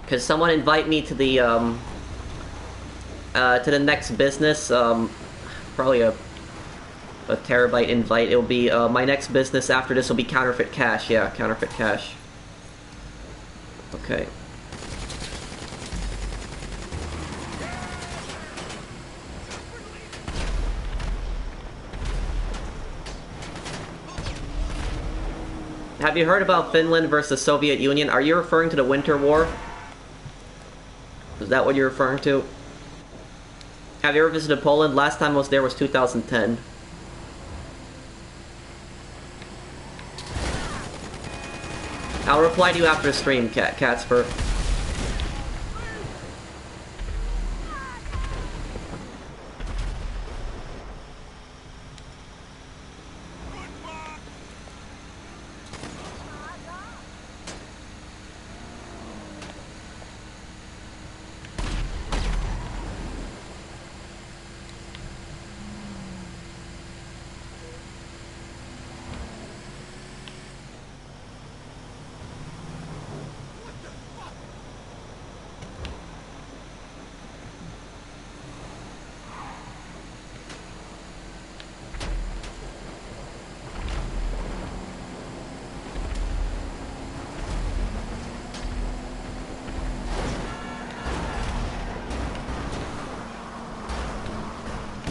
Could someone invite me to the next business? Probably a terabyte invite. It'll be my next business after this will be counterfeit cash. Yeah, counterfeit cash. Okay. Have you heard about Finland versus Soviet Union? Are you referring to the Winter War? Is that what you're referring to? Have you ever visited Poland? Last time I was there was 2010. I'll reply to you after the stream, Catspert.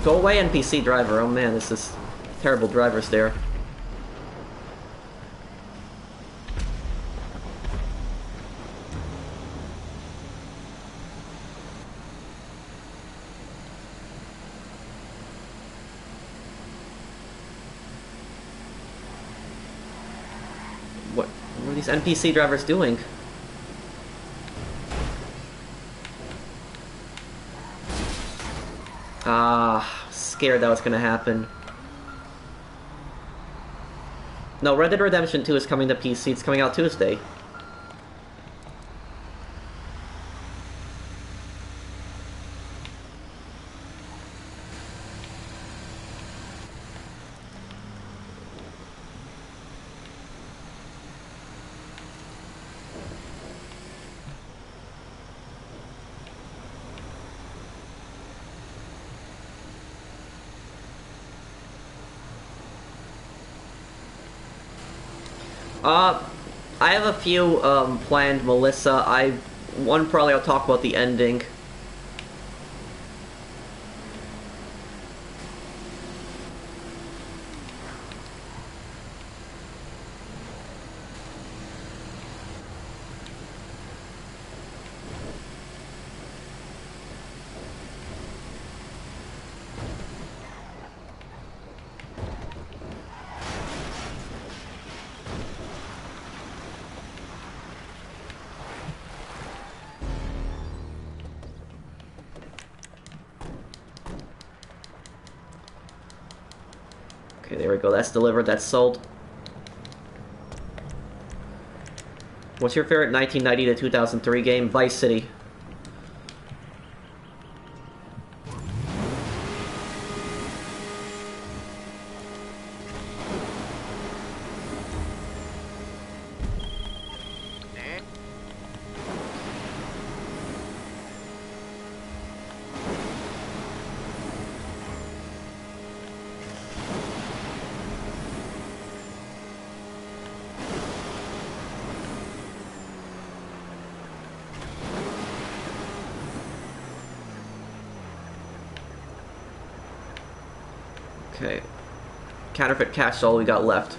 Go away, NPC driver. Oh man, this is terrible drivers there. What are these NPC drivers doing? Scared that was gonna happen. No, Red Dead Redemption 2 is coming to PC. It's coming out Tuesday. I have a few planned, Melissa. One probably I'll talk about the ending. Okay, there we go. That's delivered. That's sold. What's your favorite 1990 to 2003 game? Vice City. Okay. Counterfeit cash is all we got left.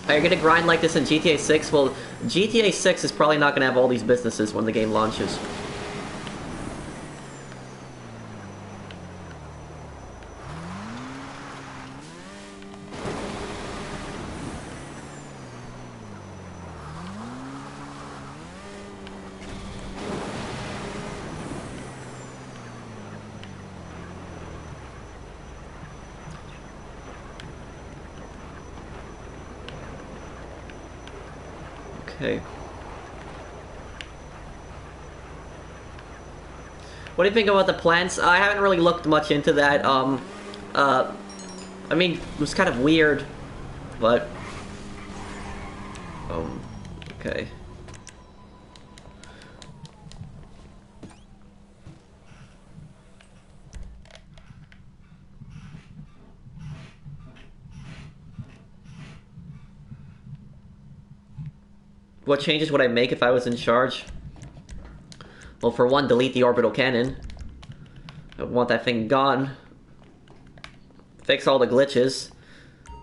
Are you gonna grind like this in GTA 6? Well, GTA 6 is probably not gonna have all these businesses when the game launches. Okay. What do you think about the plants? I haven't really looked much into that. I mean, it was kind of weird, but okay. What changes would I make if I was in charge? Well, for one, delete the orbital cannon. I would want that thing gone. Fix all the glitches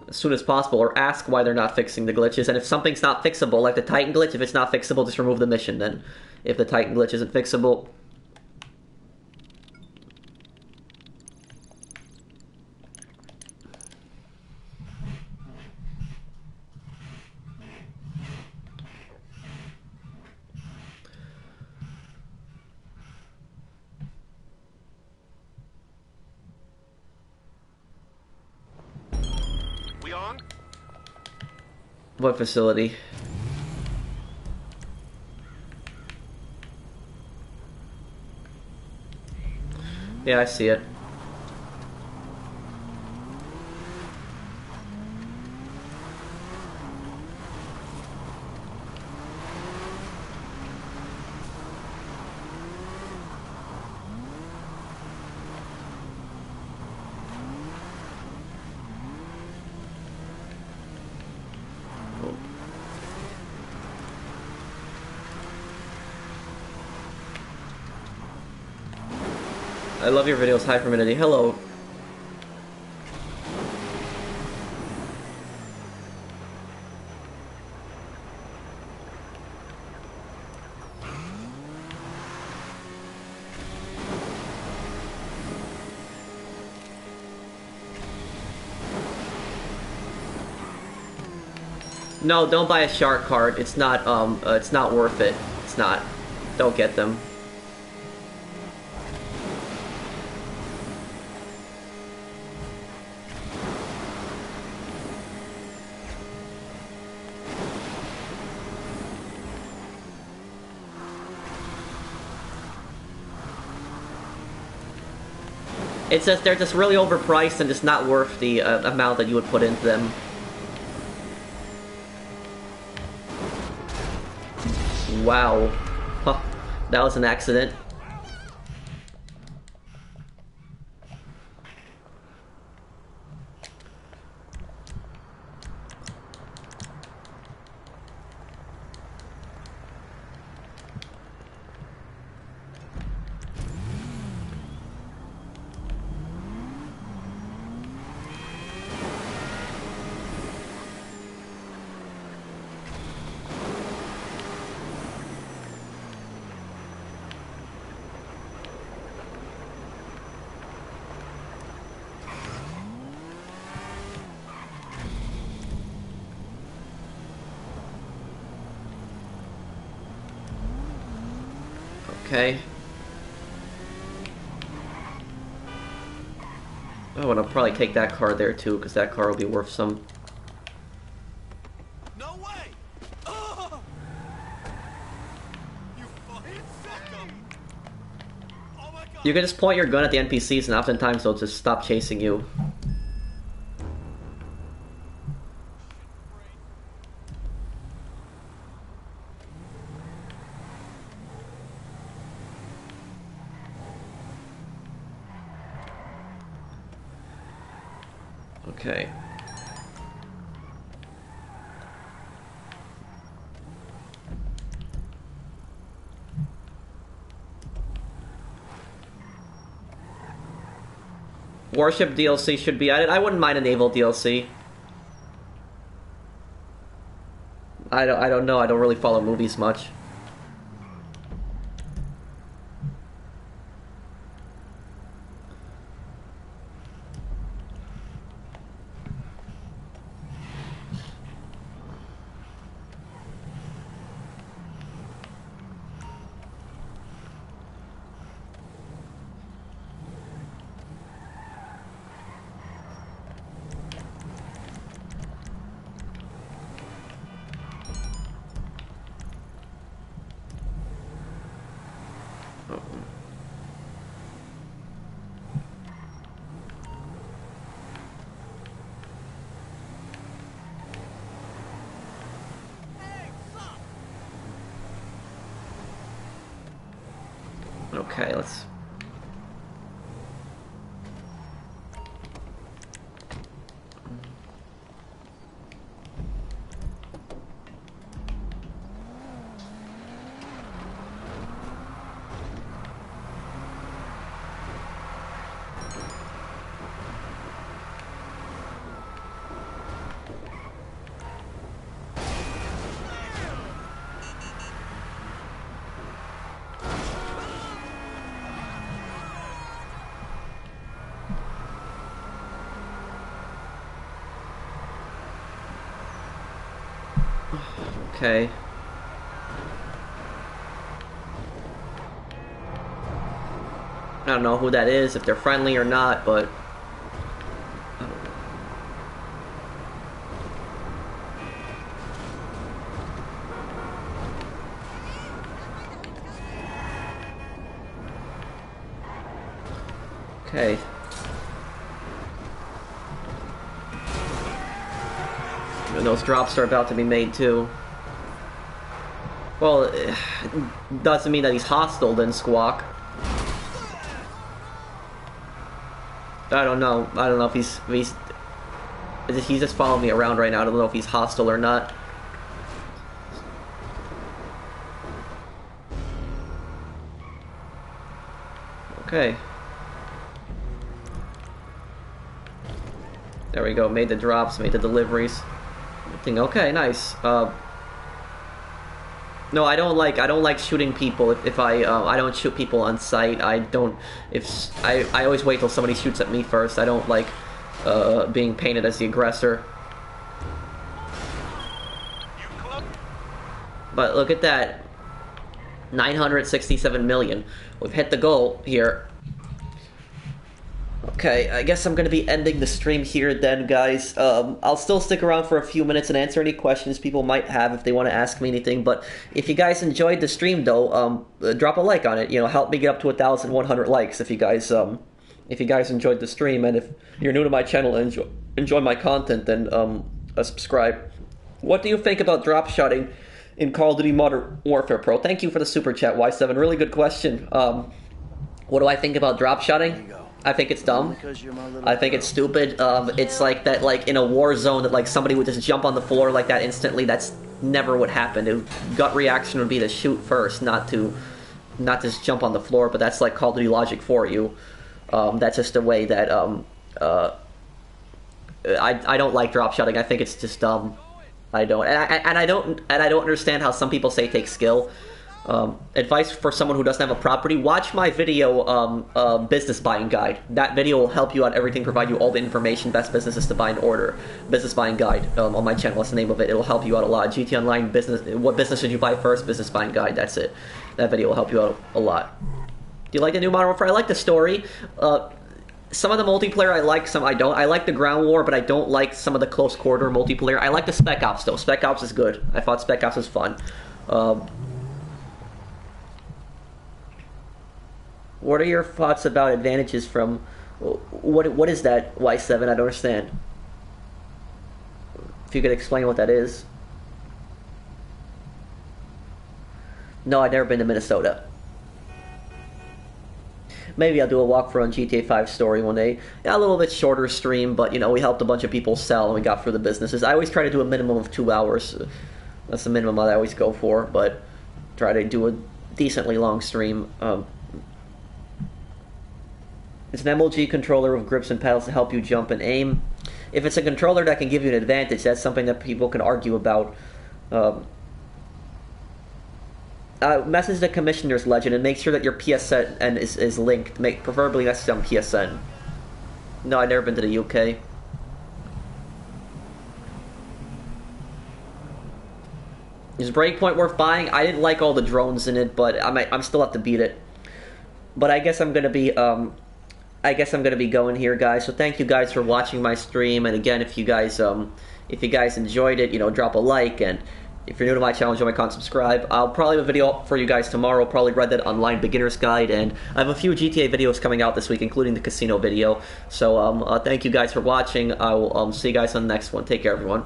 as soon as possible, or ask why they're not fixing the glitches. And if something's not fixable, like the Titan glitch, if it's not fixable, just remove the mission then. If the Titan glitch isn't fixable.
We on?
What facility? Yeah, I see it. I love your videos, Hyperminity. Hello. No, don't buy a shark card. It's not worth it. It's not. Don't get them. It's just, they're just really overpriced and just not worth the amount that you would put into them. Wow. Huh. That was an accident. Okay. Oh, and I'll probably take that car there too, because that car will be worth some.
No way! Oh! You fucking sucker! Oh my god!
You can just point your gun at the NPCs, and oftentimes they'll just stop chasing you. Okay. Warship DLC should be added. I wouldn't mind a naval DLC. I don't know. I don't really follow movies much. Okay, let's... Okay. I don't know who that is, if they're friendly or not, but... Okay. And those drops are about to be made too. Well, it doesn't mean that he's hostile then, Squawk. I don't know. I don't know if he's just following me around right now. I don't know if he's hostile or not. Okay. There we go. Made the drops, made the deliveries. Okay, nice. No, I don't like shooting people. If I don't shoot people on sight. I always wait till somebody shoots at me first. I don't like being painted as the aggressor. But look at that. 967 million. We've hit the goal here. Okay, I guess I'm going to be ending the stream here then, guys. I'll still stick around for a few minutes and answer any questions people might have if they want to ask me anything. But if you guys enjoyed the stream, though, drop a like on it. You know, help me get up to 1,100 likes if you guys enjoyed the stream. And if you're new to my channel and enjoy my content, then subscribe. What do you think about drop shotting in Call of Duty Modern Warfare Pro? Thank you for the super chat, Y7. Really good question. What do I think about drop shotting? I think it's dumb. I think it's stupid. It's like that, like in a war zone, that like somebody would just jump on the floor like that instantly. That's never would happen. Gut reaction would be to shoot first, not just jump on the floor. But that's like Call of Duty logic for you. That's just a way that I don't like drop shotting. I think it's just dumb. I don't, and I don't understand how some people say it takes skill. Advice for someone who doesn't have a property: watch my video, business buying guide. That video will help you out everything, provide you all the information, best businesses to buy and order. Business buying guide on my channel. That's the name of it. It'll help you out a lot. GT Online business. What business should you buy first? Business buying guide. That's it. That video will help you out a lot. Do you like the new Modern Warfare? I like the story. Some of the multiplayer I like, some I don't. I like the ground war, but I don't like some of the close quarter multiplayer. I like the Spec Ops though. Spec Ops is good. I thought Spec Ops was fun. What are your thoughts about advantages from... What is that, Y7? I don't understand. If you could explain what that is. No, I've never been to Minnesota. Maybe I'll do a walkthrough on GTA 5 story one day. Yeah, a little bit shorter stream, but, you know, we helped a bunch of people sell and we got through the businesses. I always try to do a minimum of 2 hours. That's the minimum I always go for, but try to do a decently long stream. It's an MLG controller with grips and pedals to help you jump and aim. If it's a controller that can give you an advantage, that's something that people can argue about. Message the Commissioner's Legend and make sure that your PSN is linked. Preferably message on PSN. No, I've never been to the UK. Is Breakpoint worth buying? I didn't like all the drones in it, but I'm still have to beat it. But I guess I'm gonna be going here, guys. So thank you guys for watching my stream. And again, if you guys enjoyed it, you know, drop a like. And if you're new to my channel, enjoy my content, subscribe. I'll probably have a video for you guys tomorrow. Probably Red Dead Online Beginner's Guide. And I have a few GTA videos coming out this week, including the casino video. So thank you guys for watching. I will see you guys on the next one. Take care, everyone.